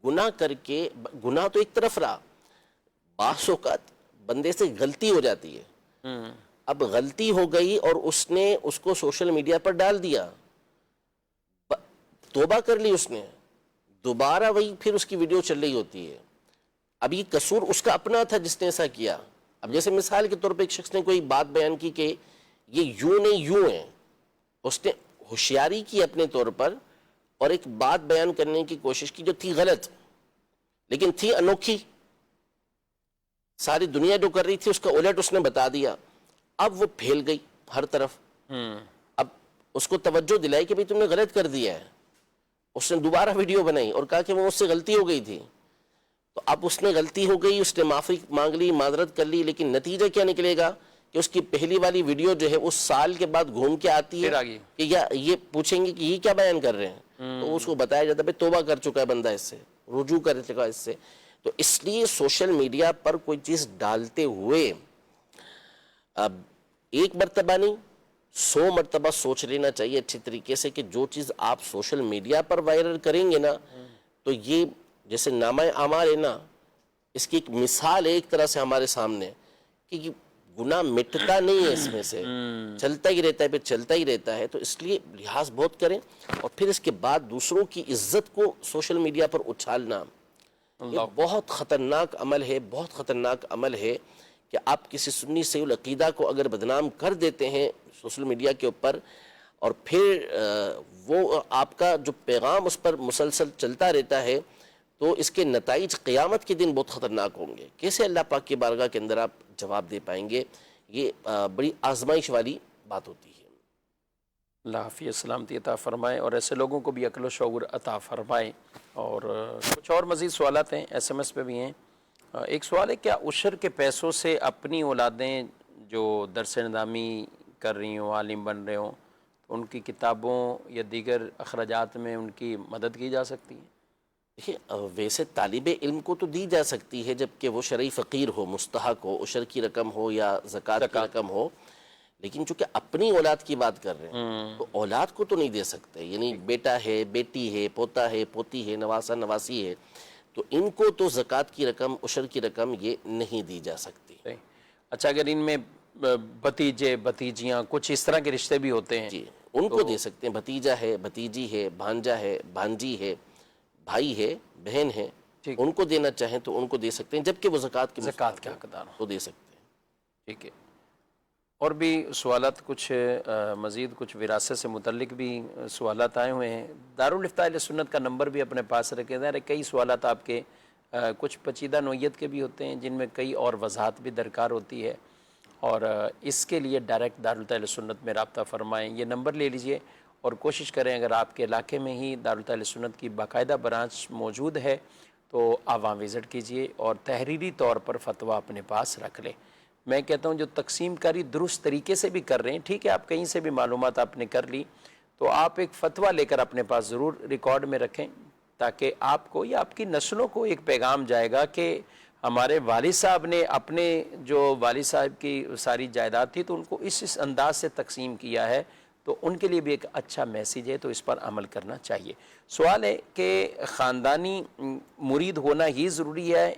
Speaker 3: گناہ کر کے، گناہ تو ایک طرف رہا، بعض اوقات بندے سے غلطی ہو جاتی ہے. اب غلطی ہو گئی اور اس نے اس کو سوشل میڈیا پر ڈال دیا، توبہ کر لی اس نے، دوبارہ وہی پھر اس کی ویڈیو چل رہی ہوتی ہے. اب یہ قصور اس کا اپنا تھا جس نے ایسا کیا. اب جیسے مثال کے طور پہ ایک شخص نے کوئی بات بیان کی کہ یہ یوں نہیں یوں ہے، اس نے ہوشیاری کی اپنے طور پر اور ایک بات بیان کرنے کی کوشش کی جو تھی غلط لیکن تھی انوکھی. ساری دنیا جو کر رہی تھی اس کا الٹ اس نے بتا دیا. اب وہ پھیل گئی ہر طرف. اب اس کو توجہ دلائی کہ بھئی تم نے غلط کر دیا ہے. اس نے دوبارہ ویڈیو بنائی اور کہا کہ وہ اس سے غلطی ہو گئی تھی. تو اب اس نے غلطی ہو گئی، اس نے معافی مانگ لی، معذرت کر لی، لیکن نتیجہ کیا نکلے گا کہ اس کی پہلی والی ویڈیو جو ہے اس سال کے بعد گھوم کے آتی ہے کہ یہ پوچھیں گے کہ یہ کیا بیان کر رہے ہیں. تو اس کو بتایا جاتا ہے بھئی توبہ کر چکا ہے بندہ، اس سے رجوع کر چکا ہے اس سے. تو اس لیے سوشل میڈیا پر کوئی چیز ڈالتے ہوئے اب ایک مرتبہ نہیں 100 مرتبہ سوچ لینا چاہیے اچھی طریقے سے کہ جو چیز آپ سوشل میڈیا پر وائرل کریں گے نا، تو یہ جیسے نامہ اعمال ہے نا، اس کی ایک مثال ایک طرح سے ہمارے سامنے کہ یہ گناہ مٹتا نہیں ہے اس میں سے، چلتا ہی رہتا ہے، پھر چلتا ہی رہتا ہے. تو اس لیے لحاظ بہت کریں. اور پھر اس کے بعد دوسروں کی عزت کو سوشل میڈیا پر اچھالنا، یہ بہت خطرناک عمل ہے، بہت خطرناک عمل ہے کہ آپ کسی سنی صحیح العقیدہ کو اگر بدنام کر دیتے ہیں سوشل میڈیا کے اوپر، اور پھر وہ آپ کا جو پیغام اس پر مسلسل چلتا رہتا ہے، تو اس کے نتائج قیامت کے دن بہت خطرناک ہوں گے. کیسے اللہ پاک کی بارگاہ کے اندر آپ جواب دے پائیں گے؟ یہ بڑی آزمائش والی بات ہوتی ہے.
Speaker 2: اللہ حافظ سلامتی عطا فرمائے اور ایسے لوگوں کو بھی عقل و شعور عطا فرمائے. اور کچھ اور مزید سوالات ہیں، ایس ایم ایس پہ بھی ہیں. ایک سوال ہے، کیا عشر کے پیسوں سے اپنی اولادیں جو درس نظامی کر رہی ہوں، عالم بن رہے ہوں، تو ان کی کتابوں یا دیگر اخراجات میں ان کی مدد کی جا سکتی ہے؟
Speaker 3: دیکھیے، ویسے طالب علم کو تو دی جا سکتی ہے جب کہ وہ شرعی فقیر ہو، مستحق ہو، عشر کی رقم ہو یا زکوٰۃ کی رقم ہو. لیکن چونکہ اپنی اولاد کی بات کر رہے ہیں تو اولاد کو تو نہیں دے سکتے. یعنی بیٹا ہے، بیٹی ہے، پوتا ہے، پوتی ہے، نواسا نواسی ہے، تو ان کو تو زکوٰۃ کی رقم، عشر کی رقم یہ نہیں دی جا سکتی.
Speaker 2: اچھا، اگر ان میں بھتیجے بھتیجیاں کچھ اس طرح کے رشتے بھی ہوتے ہیں،
Speaker 3: جی ان کو دے سکتے ہیں. بھتیجا ہے، بھتیجی ہے، بھانجا ہے، بھانجی ہے، بھائی ہے، بہن ہے، ان کو دینا چاہیں تو ان کو دے سکتے ہیں، جبکہ وہ زکوٰۃ
Speaker 2: کے حقدار
Speaker 3: تو دے سکتے ہیں.
Speaker 2: ٹھیک ہے. اور بھی سوالات کچھ مزید کچھ وراثت سے متعلق بھی سوالات آئے ہوئے ہیں. دارالفتاء اہل سنت کا نمبر بھی اپنے پاس رکھے. ظاہر ہے کئی سوالات آپ کے کچھ پیچیدہ نوعیت کے بھی ہوتے ہیں جن میں کئی اور وضاحت بھی درکار ہوتی ہے، اور اس کے لیے ڈائریکٹ دارالفتاء اہل سنت میں رابطہ فرمائیں. یہ نمبر لے لیجئے اور کوشش کریں اگر آپ کے علاقے میں ہی دارالفتاء اہل سنت کی باقاعدہ برانچ موجود ہے تو آپ وہاں وزٹ کیجئے اور تحریری طور پر فتویٰ اپنے پاس رکھ لیں. میں کہتا ہوں جو تقسیم کاری درست طریقے سے بھی کر رہے ہیں، ٹھیک ہے آپ کہیں سے بھی معلومات آپ نے کر لی، تو آپ ایک فتویٰ لے کر اپنے پاس ضرور ریکارڈ میں رکھیں، تاکہ آپ کو یا آپ کی نسلوں کو ایک پیغام جائے گا کہ ہمارے والد صاحب نے اپنے جو والد صاحب کی ساری جائیداد تھی تو ان کو اس انداز سے تقسیم کیا ہے، تو ان کے لیے بھی ایک اچھا میسیج ہے، تو اس پر عمل کرنا چاہیے. سوال ہے کہ خاندانی مرید ہونا ہی ضروری ہے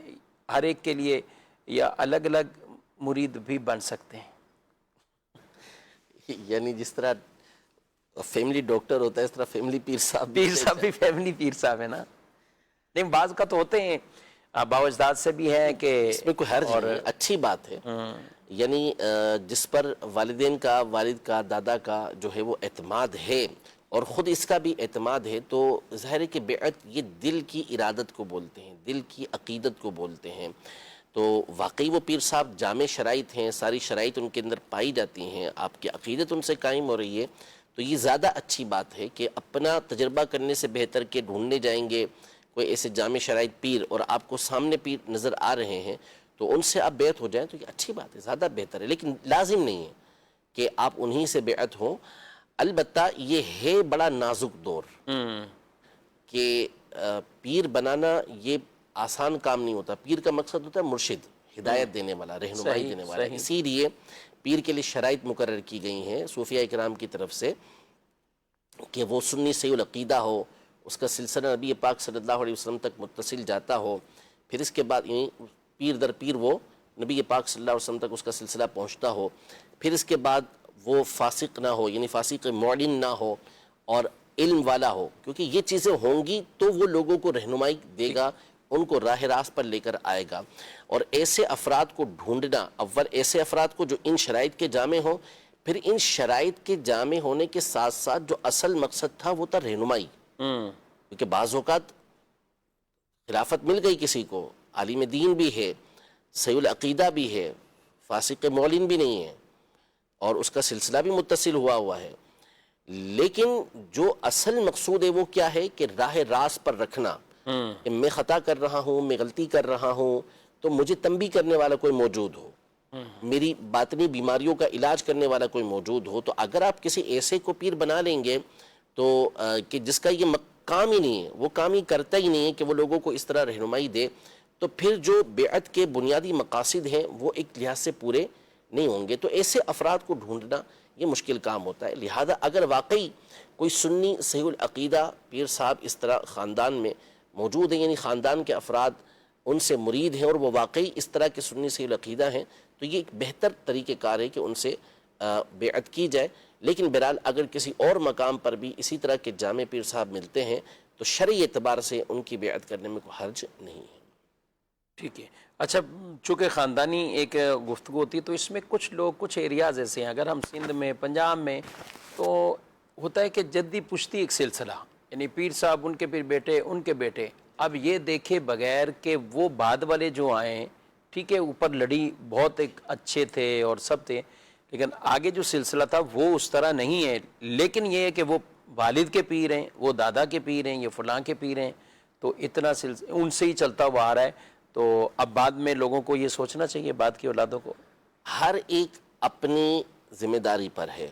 Speaker 2: ہر ایک کے لیے، یا الگ الگ مرید بھی بن سکتے ہیں؟
Speaker 3: یعنی جس طرح فیملی ڈاکٹر ہوتا ہے اس طرح فیملی پیر صاحب
Speaker 2: بھی فیملی پیر صاحب ہے نا. نہیں، بعض کا تو ہوتے ہیں باو اجداد سے بھی ہیں کہ
Speaker 3: اس میں کوئی حرج نہیں، اچھی بات ہے. یعنی جس پر والدین کا، والد کا، دادا کا جو ہے وہ اعتماد ہے اور خود اس کا بھی اعتماد ہے، تو ظاہر ہے کہ بیعت یہ دل کی ارادت کو بولتے ہیں، دل کی عقیدت کو بولتے ہیں. تو واقعی وہ پیر صاحب جامع شرائط ہیں، ساری شرائط ان کے اندر پائی جاتی ہیں، آپ کی عقیدت ان سے قائم ہو رہی ہے، تو یہ زیادہ اچھی بات ہے کہ اپنا تجربہ کرنے سے بہتر کہ ڈھونڈنے جائیں گے کوئی ایسے جامع شرائط پیر اور آپ کو سامنے پیر نظر آ رہے ہیں تو ان سے آپ بیعت ہو جائیں، تو یہ اچھی بات ہے، زیادہ بہتر ہے. لیکن لازم نہیں ہے کہ آپ انہی سے بیعت ہوں. البتہ یہ ہے بڑا نازک دور کہ پیر بنانا یہ آسان کام نہیں ہوتا. پیر کا مقصد ہوتا ہے مرشد، ہدایت دینے والا، رہنمائی دینے والا. اسی لیے پیر کے لیے شرائط مقرر کی گئی ہیں صوفیاء کرام کی طرف سے کہ وہ سنی صحیح العقیدہ ہو، اس کا سلسلہ نبی پاک صلی اللہ علیہ وسلم تک متصل جاتا ہو، پھر اس کے بعد پیر در پیر وہ نبی پاک صلی اللہ علیہ وسلم تک اس کا سلسلہ پہنچتا ہو، پھر اس کے بعد وہ فاسق نہ ہو، یعنی فاسق معلن نہ ہو، اور علم والا ہو. کیونکہ یہ چیزیں ہوں گی تو وہ لوگوں کو رہنمائی دے گا، ان کو راہ راست پر لے کر آئے گا. اور ایسے افراد کو ڈھونڈنا، اول ایسے افراد کو جو ان شرائط کے جامع ہوں، پھر ان شرائط کے جامع ہونے کے ساتھ ساتھ جو اصل مقصد تھا وہ تھا رہنمائی. کیونکہ بعض اوقات خلافت مل گئی کسی کو، عالم دین بھی ہے، صحیح العقیدہ بھی ہے، فاسق معلن بھی نہیں ہے، اور اس کا سلسلہ بھی متصل ہوا ہے، لیکن جو اصل مقصود ہے وہ کیا ہے کہ راہ راست پر رکھنا، کہ میں خطا کر رہا ہوں، میں غلطی کر رہا ہوں، تو مجھے تنبیہ کرنے والا کوئی موجود ہو، میری باطنی بیماریوں کا علاج کرنے والا کوئی موجود ہو. تو اگر آپ کسی ایسے کو پیر بنا لیں گے تو کہ جس کا یہ کام ہی نہیں ہے، وہ کام ہی کرتا ہی نہیں ہے کہ وہ لوگوں کو اس طرح رہنمائی دے، تو پھر جو بیعت کے بنیادی مقاصد ہیں وہ ایک لحاظ سے پورے نہیں ہوں گے. تو ایسے افراد کو ڈھونڈنا یہ مشکل کام ہوتا ہے. لہذا اگر واقعی کوئی سنی صحیح العقیدہ پیر صاحب اس طرح خاندان میں موجود ہیں، یعنی خاندان کے افراد ان سے مرید ہیں اور وہ واقعی اس طرح کے سنی سے عقیدہ ہیں تو یہ ایک بہتر طریقہ کار ہے کہ ان سے بیعت کی جائے. لیکن بہرحال اگر کسی اور مقام پر بھی اسی طرح کے جامع پیر صاحب ملتے ہیں تو شرعی اعتبار سے ان کی بیعت کرنے میں کوئی حرج نہیں ہے.
Speaker 2: ٹھیک ہے. اچھا چونکہ خاندانی ایک گفتگو ہوتی ہے تو اس میں کچھ لوگ کچھ ایریاز ایسے ہیں، اگر ہم سندھ میں پنجاب میں تو ہوتا ہے کہ جدی پشتی ایک سلسلہ، یعنی پیر صاحب ان کے پھر بیٹے ان کے بیٹے، اب یہ دیکھے بغیر کہ وہ بعد والے جو آئے ہیں ٹھیک ہے اوپر لڑی بہت ایک اچھے تھے اور سب تھے لیکن آگے جو سلسلہ تھا وہ اس طرح نہیں ہے، لیکن یہ ہے کہ وہ والد کے پیر ہیں، وہ دادا کے پیر ہیں، یہ فلاں کے پیر ہیں، تو اتنا سلسلہ ان سے ہی چلتا ہوا آ رہا ہے. تو اب بعد میں لوگوں کو یہ سوچنا چاہیے بعد کی اولادوں کو.
Speaker 3: ہر ایک اپنی ذمہ داری پر ہے.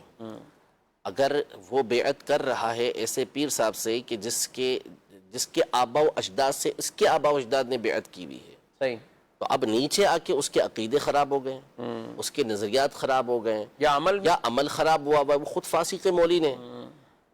Speaker 3: اگر وہ بیعت کر رہا ہے ایسے پیر صاحب سے کہ جس کے آبا و اجداد سے اس کے آبا و اجداد نے بیعت کی ہوئی ہے،
Speaker 2: صحیح،
Speaker 3: تو اب نیچے آ کے اس کے عقیدے خراب ہو گئے، اس کے نظریات خراب ہو گئے
Speaker 2: یا
Speaker 3: عمل خراب ہوا، وہ خود فاسق مولین ہے،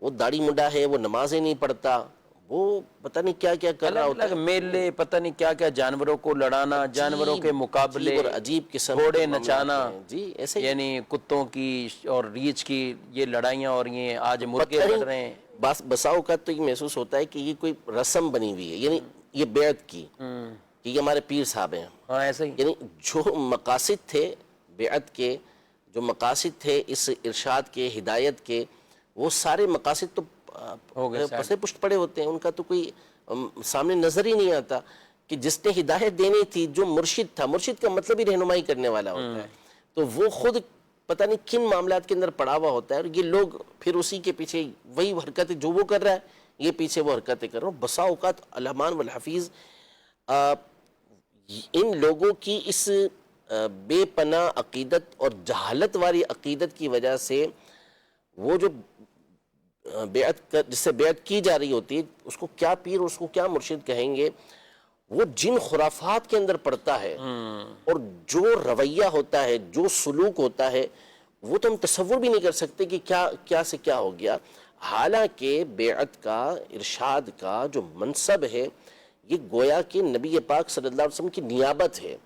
Speaker 3: وہ داڑھی منڈا ہے، وہ نمازیں نہیں پڑھتا، وہ پتہ نہیں کیا کیا کر رہا ہوتا ہے،
Speaker 2: میلے پتہ نہیں کیا کیا، جانوروں کو لڑانا، جانوروں کے مقابلے
Speaker 3: اور عجیب قسم
Speaker 2: گھوڑے نچانا،
Speaker 3: جی ایسے
Speaker 2: یعنی کتوں کی اور ریچھ کی یہ لڑائیاں ہو رہی ہیں، آج مرغے لڑ رہے ہیں.
Speaker 3: بسا اوقات تو یہ محسوس ہوتا ہے کہ یہ کوئی رسم بنی ہوئی ہے، یعنی یہ بیعت کی کہ یہ ہمارے پیر صاحب ہیں.
Speaker 2: ہاں ایسے ہی،
Speaker 3: یعنی جو مقاصد تھے بیعت کے، جو مقاصد تھے اس ارشاد کے، ہدایت کے، وہ سارے مقاصد تو پسے پشت پڑے ہوتے ہیں، ان کا تو کوئی سامنے نظر ہی نہیں آتا. کہ جس نے ہدایت دینی تھی، جو مرشد تھا، مرشد کا مطلب ہی رہنمائی کرنے والا ہوتا ہے، تو وہ خود پتہ نہیں کن معاملات کے اندر پڑا ہوا ہوتا ہے، اور یہ لوگ پھر اسی کے پیچھے وہی حرکتیں جو وہ کر رہا ہے یہ پیچھے وہ حرکتیں کر رہا ہوں. بسا اوقات علمان والحفیظ ان لوگوں کی اس بے پناہ عقیدت اور جہالت والی عقیدت کی وجہ سے وہ جو جس سے بیعت کی جا رہی ہوتی ہے اس کو کیا پیر، اس کو کیا مرشد کہیں گے، وہ جن خرافات کے اندر پڑتا ہے اور جو رویہ ہوتا ہے، جو سلوک ہوتا ہے، وہ تو ہم تصور بھی نہیں کر سکتے کہ کیا سے کیا ہو گیا. حالانکہ بیعت کا، ارشاد کا جو منصب ہے یہ گویا کہ نبی پاک صلی اللہ علیہ وسلم کی نیابت ہے،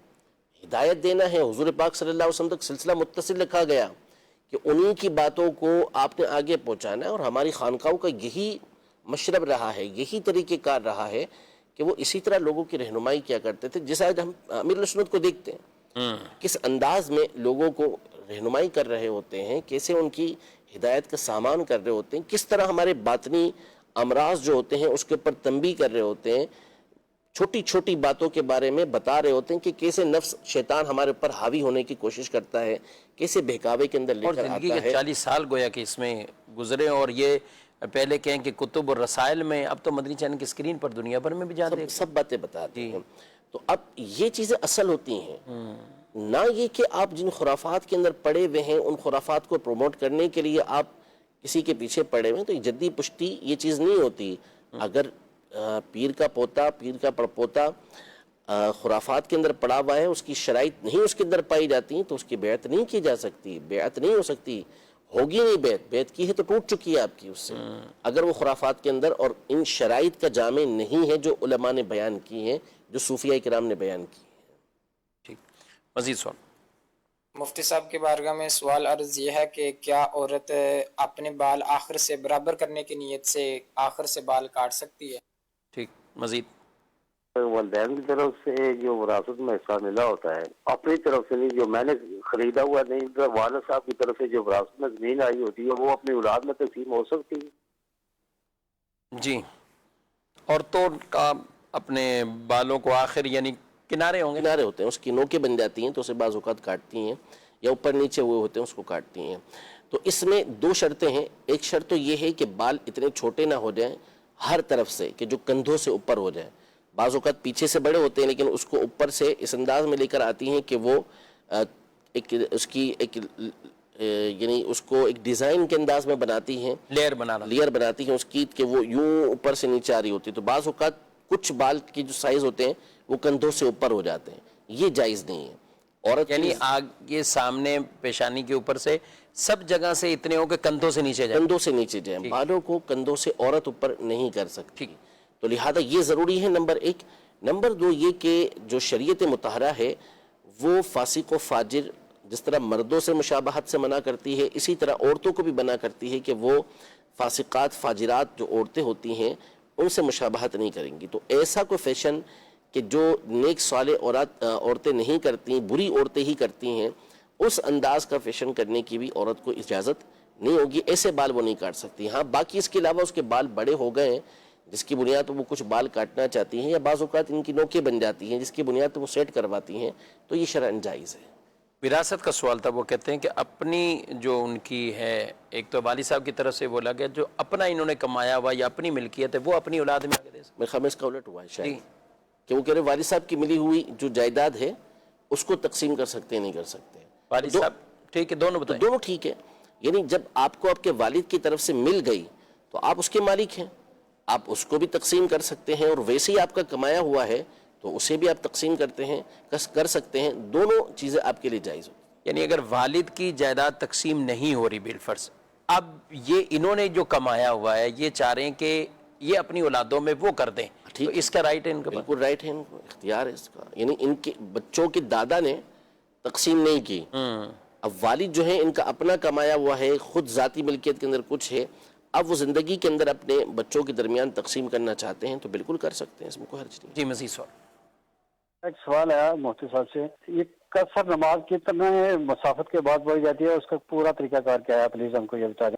Speaker 3: ہدایت دینا ہے. حضور پاک صلی اللہ علیہ وسلم تک سلسلہ متصل رکھا گیا کہ انہی کی باتوں کو آپ نے آگے پہنچانا ہے، اور ہماری خانقاہوں کا یہی مشرب رہا ہے، یہی طریقہ کار رہا ہے کہ وہ اسی طرح لوگوں کی رہنمائی کیا کرتے تھے. جس آج ہم امیر السنت کو دیکھتے ہیں کس انداز میں لوگوں کو رہنمائی کر رہے ہوتے ہیں، کیسے ان کی ہدایت کا سامان کر رہے ہوتے ہیں، کس طرح ہمارے باطنی امراض جو ہوتے ہیں اس کے اوپر تنبیہ کر رہے ہوتے ہیں، چھوٹی چھوٹی باتوں کے بارے میں بتا رہے ہوتے ہیں کہ کیسے نفس شیطان ہمارے اوپر حاوی ہونے کی کوشش کرتا ہے، کیسے بہکاوے کے اندر لے
Speaker 2: اور
Speaker 3: کر
Speaker 2: زندگی
Speaker 3: آتا
Speaker 2: کے
Speaker 3: ہے.
Speaker 2: 40 سال گویا کہ اس میں گزرے، اور یہ پہلے کہیں کہ کتب اور رسائل میں، اب تو مدنی چینل کی اسکرین پر دنیا بھر میں بھی جاتے
Speaker 3: سب باتیں بتاتے ہیں. تو اب یہ چیزیں اصل ہوتی ہیں، نہ یہ کہ آپ جن خرافات کے اندر پڑے ہوئے ہیں ان خرافات کو پروموٹ کرنے کے لیے آپ کسی کے پیچھے پڑے ہوئے ہیں. تو یہ جدی پشتی یہ چیز نہیں ہوتی. اگر پیر کا پوتا، پیر کا پڑپوتا خرافات کے اندر پڑا ہوا ہے، اس کی شرائط نہیں اس کے اندر پائی جاتی تو اس کی بیعت نہیں کی جا سکتی، بیعت نہیں ہو سکتی، ہوگی نہیں. بیعت کی ہے تو ٹوٹ چکی ہے آپ کی اس سے، اگر وہ خرافات کے اندر اور ان شرائط کا جامع نہیں ہے جو علماء نے بیان کی ہیں، جو صوفیاء کرام نے بیان کی ہیں.
Speaker 2: ٹھیک، مزید سوال.
Speaker 9: مفتی صاحب کی بارگاہ میں سوال عرض یہ ہے کہ کیا عورت اپنے بال آخر سے برابر کرنے کی نیت سے آخر سے بال کاٹ سکتی ہے؟
Speaker 2: ٹھیک، مزید.
Speaker 10: والدین کی طرف سے جو وراثت میں حصہ ملا ہوتا ہے اپنی طرف سے نہیں، جو میں نے خریدا ہوا نہیں، والد صاحب کی طرف سے جو وراثت میں زمین آئی ہوتی ہے وہ اپنی اولاد میں تقسیم ہو سکتی ہے؟
Speaker 2: جی، عورتوں کا اپنے بالوں کو آخر یعنی کنارے ہوں گے،
Speaker 3: کنارے ہوتے ہیں، اس کی نوکیں بن جاتی ہیں تو اسے بعض اوقات کاٹتی ہیں، یا اوپر نیچے ہوئے ہوتے ہیں اس کو کاٹتی ہیں. تو اس میں دو شرطیں ہیں. ایک شرط تو یہ ہے کہ بال اتنے چھوٹے نہ ہو جائیں ہر طرف سے کہ جو کندھوں سے اوپر ہو جائیں. بعض اوقات پیچھے سے بڑے ہوتے ہیں لیکن اس کو اوپر سے اس انداز میں لے کر آتی ہیں کہ وہ اس کی ایک یعنی اس کو ایک ڈیزائن کے انداز میں بناتی ہیں،
Speaker 2: لیئر
Speaker 3: بناتی ہیں اس کی کہ وہ یوں اوپر سے نیچے آ رہی ہوتی ہے. تو بعض اوقات کچھ بال کی جو سائز ہوتے ہیں وہ کندھوں سے اوپر ہو جاتے ہیں، یہ جائز نہیں ہے. عورت
Speaker 2: یعنی آگے سامنے پیشانی کے اوپر سے سب جگہ سے اتنے ہو کہ کندھوں سے نیچے جائیں،
Speaker 3: کندھوں سے نیچے جائیں. بالوں کو کندھوں سے عورت اوپر نہیں کر سکتی. تو لہذا یہ ضروری ہے نمبر ایک. نمبر 2 یہ کہ جو شریعت مطہرہ ہے وہ فاسق و فاجر جس طرح مردوں سے مشابہت سے منع کرتی ہے، اسی طرح عورتوں کو بھی منع کرتی ہے کہ وہ فاسقات فاجرات جو عورتیں ہوتی ہیں ان سے مشابہت نہیں کریں گی. تو ایسا کوئی فیشن کہ جو نیک صالح عورتیں نہیں کرتی، بری عورتیں ہی کرتی ہیں، اس انداز کا فیشن کرنے کی بھی عورت کو اجازت نہیں ہوگی. ایسے بال وہ نہیں کاٹ سکتی. ہاں باقی اس کے علاوہ اس کے بال بڑے ہو گئے ہیں جس کی بنیاد پر وہ کچھ بال کاٹنا چاہتی ہیں، یا بعض اوقات ان کی نوکیں بن جاتی ہیں جس کی بنیاد پر وہ سیٹ کرواتی ہیں، تو یہ شرعاً جائز ہے.
Speaker 2: وراثت کا سوال تھا. وہ کہتے ہیں کہ اپنی جو ان کی ہے، ایک تو والد صاحب کی طرف سے بولا گیا جو اپنا انہوں نے کمایا ہوا یا اپنی ملکیت ہے وہ اپنی اولاد میں آگے دے سکتے.
Speaker 3: میرے خیال میں اس کا الٹ ہوا ہے شاید، کہ وہ کہہ رہے والد صاحب کی ملی ہوئی جو جائیداد ہے اس کو تقسیم کر سکتے ہیں نہیں کر سکتے.
Speaker 2: والد صاحب ٹھیک ہے، دونوں بتائیں.
Speaker 3: دونوں ٹھیک ہے. یعنی جب آپ کو آپ کے والد کی طرف سے مل گئی تو آپ اس کے مالک ہیں، آپ اس کو بھی تقسیم کر سکتے ہیں، اور ویسے ہی آپ کا کمایا ہوا ہے تو اسے بھی آپ تقسیم کر سکتے ہیں. دونوں چیزیں آپ کے لیے جائز ہو.
Speaker 2: یعنی اگر والد کی جائیداد تقسیم نہیں ہو رہی بالفرض، اب یہ انہوں نے جو کمایا ہوا ہے یہ چاہ رہے ہیں کہ یہ اپنی اولادوں میں وہ کر دیں، تو اس کا رائٹ ہے ان کا؟
Speaker 3: بالکل رائٹ ہے، ان کو اختیار ہے اس کا. یعنی ان کے بچوں کے دادا نے تقسیم نہیں کی، اب والد جو ہیں ان کا اپنا کمایا ہوا ہے، خود ذاتی ملکیت کے اندر کچھ ہے، اب وہ زندگی کے اندر اپنے بچوں کے درمیان تقسیم کرنا چاہتے ہیں تو بالکل کر سکتے ہیں، اس میں کوئی حرج نہیں.
Speaker 2: جی مزید سوال.
Speaker 10: ایک سوال ہے مفتی صاحب سے، یہ قصر نماز کتنے مسافت کے بعد پڑھی جاتی ہے، اس کا پورا طریقہ کار کیا ہے؟ پلیز ہم کو یہ بتا دیں.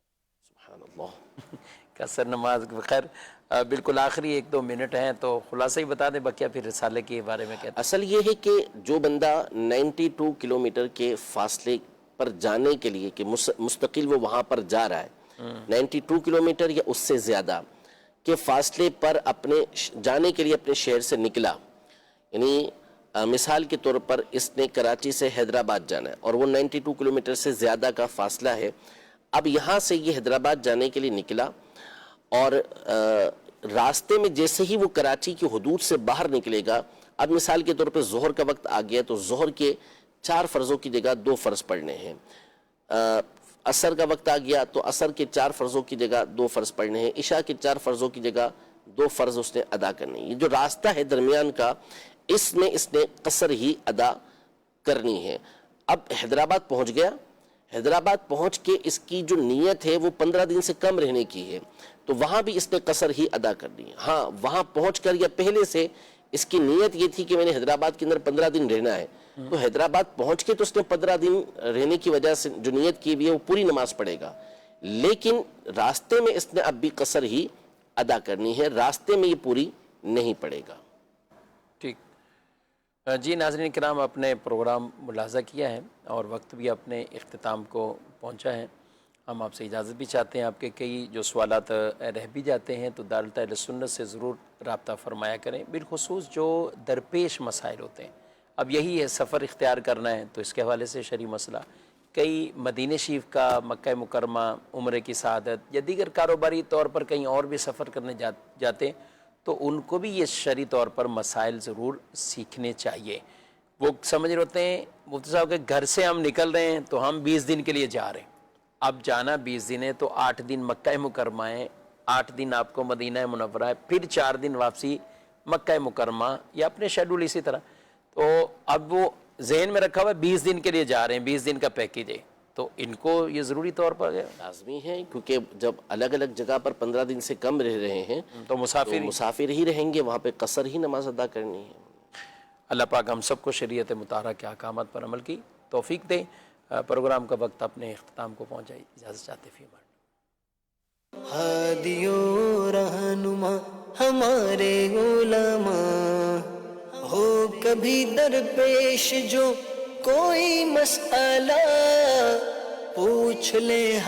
Speaker 3: سبحان اللہ.
Speaker 2: قصر نماز خیر بالکل آخری 1-2 منٹ ہیں تو خلاصہ ہی بتا دیں، بقیہ پھر رسالے کے بارے میں کہتے ہیں.
Speaker 3: اصل یہ ہے کہ جو بندہ 92 کلومیٹر کے فاصلے پر جانے کے لیے کہ مستقل وہ وہاں پر جا رہا ہے، 92 کلومیٹر یا اس سے زیادہ کے فاصلے پر اپنے جانے کے لیے اپنے شہر سے نکلا، یعنی مثال کے طور پر اس نے کراچی سے حیدرآباد جانا ہے اور وہ 92 کلومیٹر سے زیادہ کا فاصلہ ہے. اب یہاں سے یہ حیدرآباد جانے کے لیے نکلا اور راستے میں جیسے ہی وہ کراچی کی حدود سے باہر نکلے گا، اب مثال کے طور پر ظہر کا وقت آ گیا تو ظہر کے 4 فرضوں کی جگہ 2 فرض پڑھنے ہیں. عصر کا وقت آ گیا تو عصر کے 4 فرضوں کی جگہ 2 فرض پڑھنے ہیں. عشاء کے 4 فرضوں کی جگہ 2 فرض اس نے ادا کرنے ہیں. یہ جو راستہ ہے درمیان کا، اس میں اس نے قصر ہی ادا کرنی ہے. اب حیدرآباد پہنچ گیا، حیدرآباد پہنچ کے اس کی جو نیت ہے وہ 15 دن سے کم رہنے کی ہے، تو وہاں بھی اس نے قصر ہی ادا کرنی ہے. ہاں وہاں پہنچ کر یا پہلے سے اس کی نیت یہ تھی کہ میں نے حیدرآباد کے اندر 15 دن رہنا ہے، تو حیدرآباد پہنچ کے تو اس نے 15 دن رہنے کی وجہ سے جو نیت کی بھی ہے وہ پوری نماز پڑھے گا، لیکن راستے میں اس نے اب بھی قصر ہی ادا کرنی ہے، راستے میں یہ پوری نہیں پڑے گا.
Speaker 2: ٹھیک. جی ناظرین کرام، اپنے پروگرام ملاحظہ کیا ہے اور وقت بھی اپنے اختتام کو پہنچا ہے. ہم آپ سے اجازت بھی چاہتے ہیں، آپ کے کئی جو سوالات رہ بھی جاتے ہیں تو دارالحکومت اہل سنت سے ضرور رابطہ فرمایا کریں، بالخصوص جو درپیش مسائل ہوتے ہیں. اب یہی ہے سفر اختیار کرنا ہے تو اس کے حوالے سے شرعی مسئلہ، کئی مدینہ شریف کا، مکہ مکرمہ، عمرے کی سعادت یا دیگر کاروباری طور پر کہیں اور بھی سفر کرنے جاتے ہیں تو ان کو بھی یہ شرعی طور پر مسائل ضرور سیکھنے چاہیے. وہ سمجھ رہے ہوتے ہیں مفتی صاحب کے گھر سے ہم نکل رہے ہیں تو ہم 20 دن کے لیے جا رہے ہیں، اب جانا 20 دن ہے تو 8 دن مکہ مکرمہ ہے، 8 دن آپ کو مدینہ منورہ ہے، پھر 4 دن واپسی مکہ مکرمہ یا اپنے شیڈول اسی طرح. تو اب وہ ذہن میں رکھا ہوا ہے 20 دن کے لیے جا رہے ہیں، 20 دن کا پیکیج ہے، تو ان کو یہ ضروری طور پر
Speaker 3: لازمی ہے، کیونکہ جب الگ الگ جگہ پر 15 دن سے کم رہ رہے ہیں
Speaker 2: تو
Speaker 3: مسافر ہی رہیں گے، وہاں پہ قصر ہی نماز ادا کرنی ہے.
Speaker 2: اللہ پاک ہم سب کو شریعت مطہرہ کے احکامات پر عمل کی توفیق دے. پروگرام کا وقت اپنے اختتام کو پہنچائی، اجازت چاہتے فی امان.
Speaker 1: ہادی و رہنما ہمارے علماء، ہو کبھی درپیش جو کوئی مسئلہ پوچھ لے.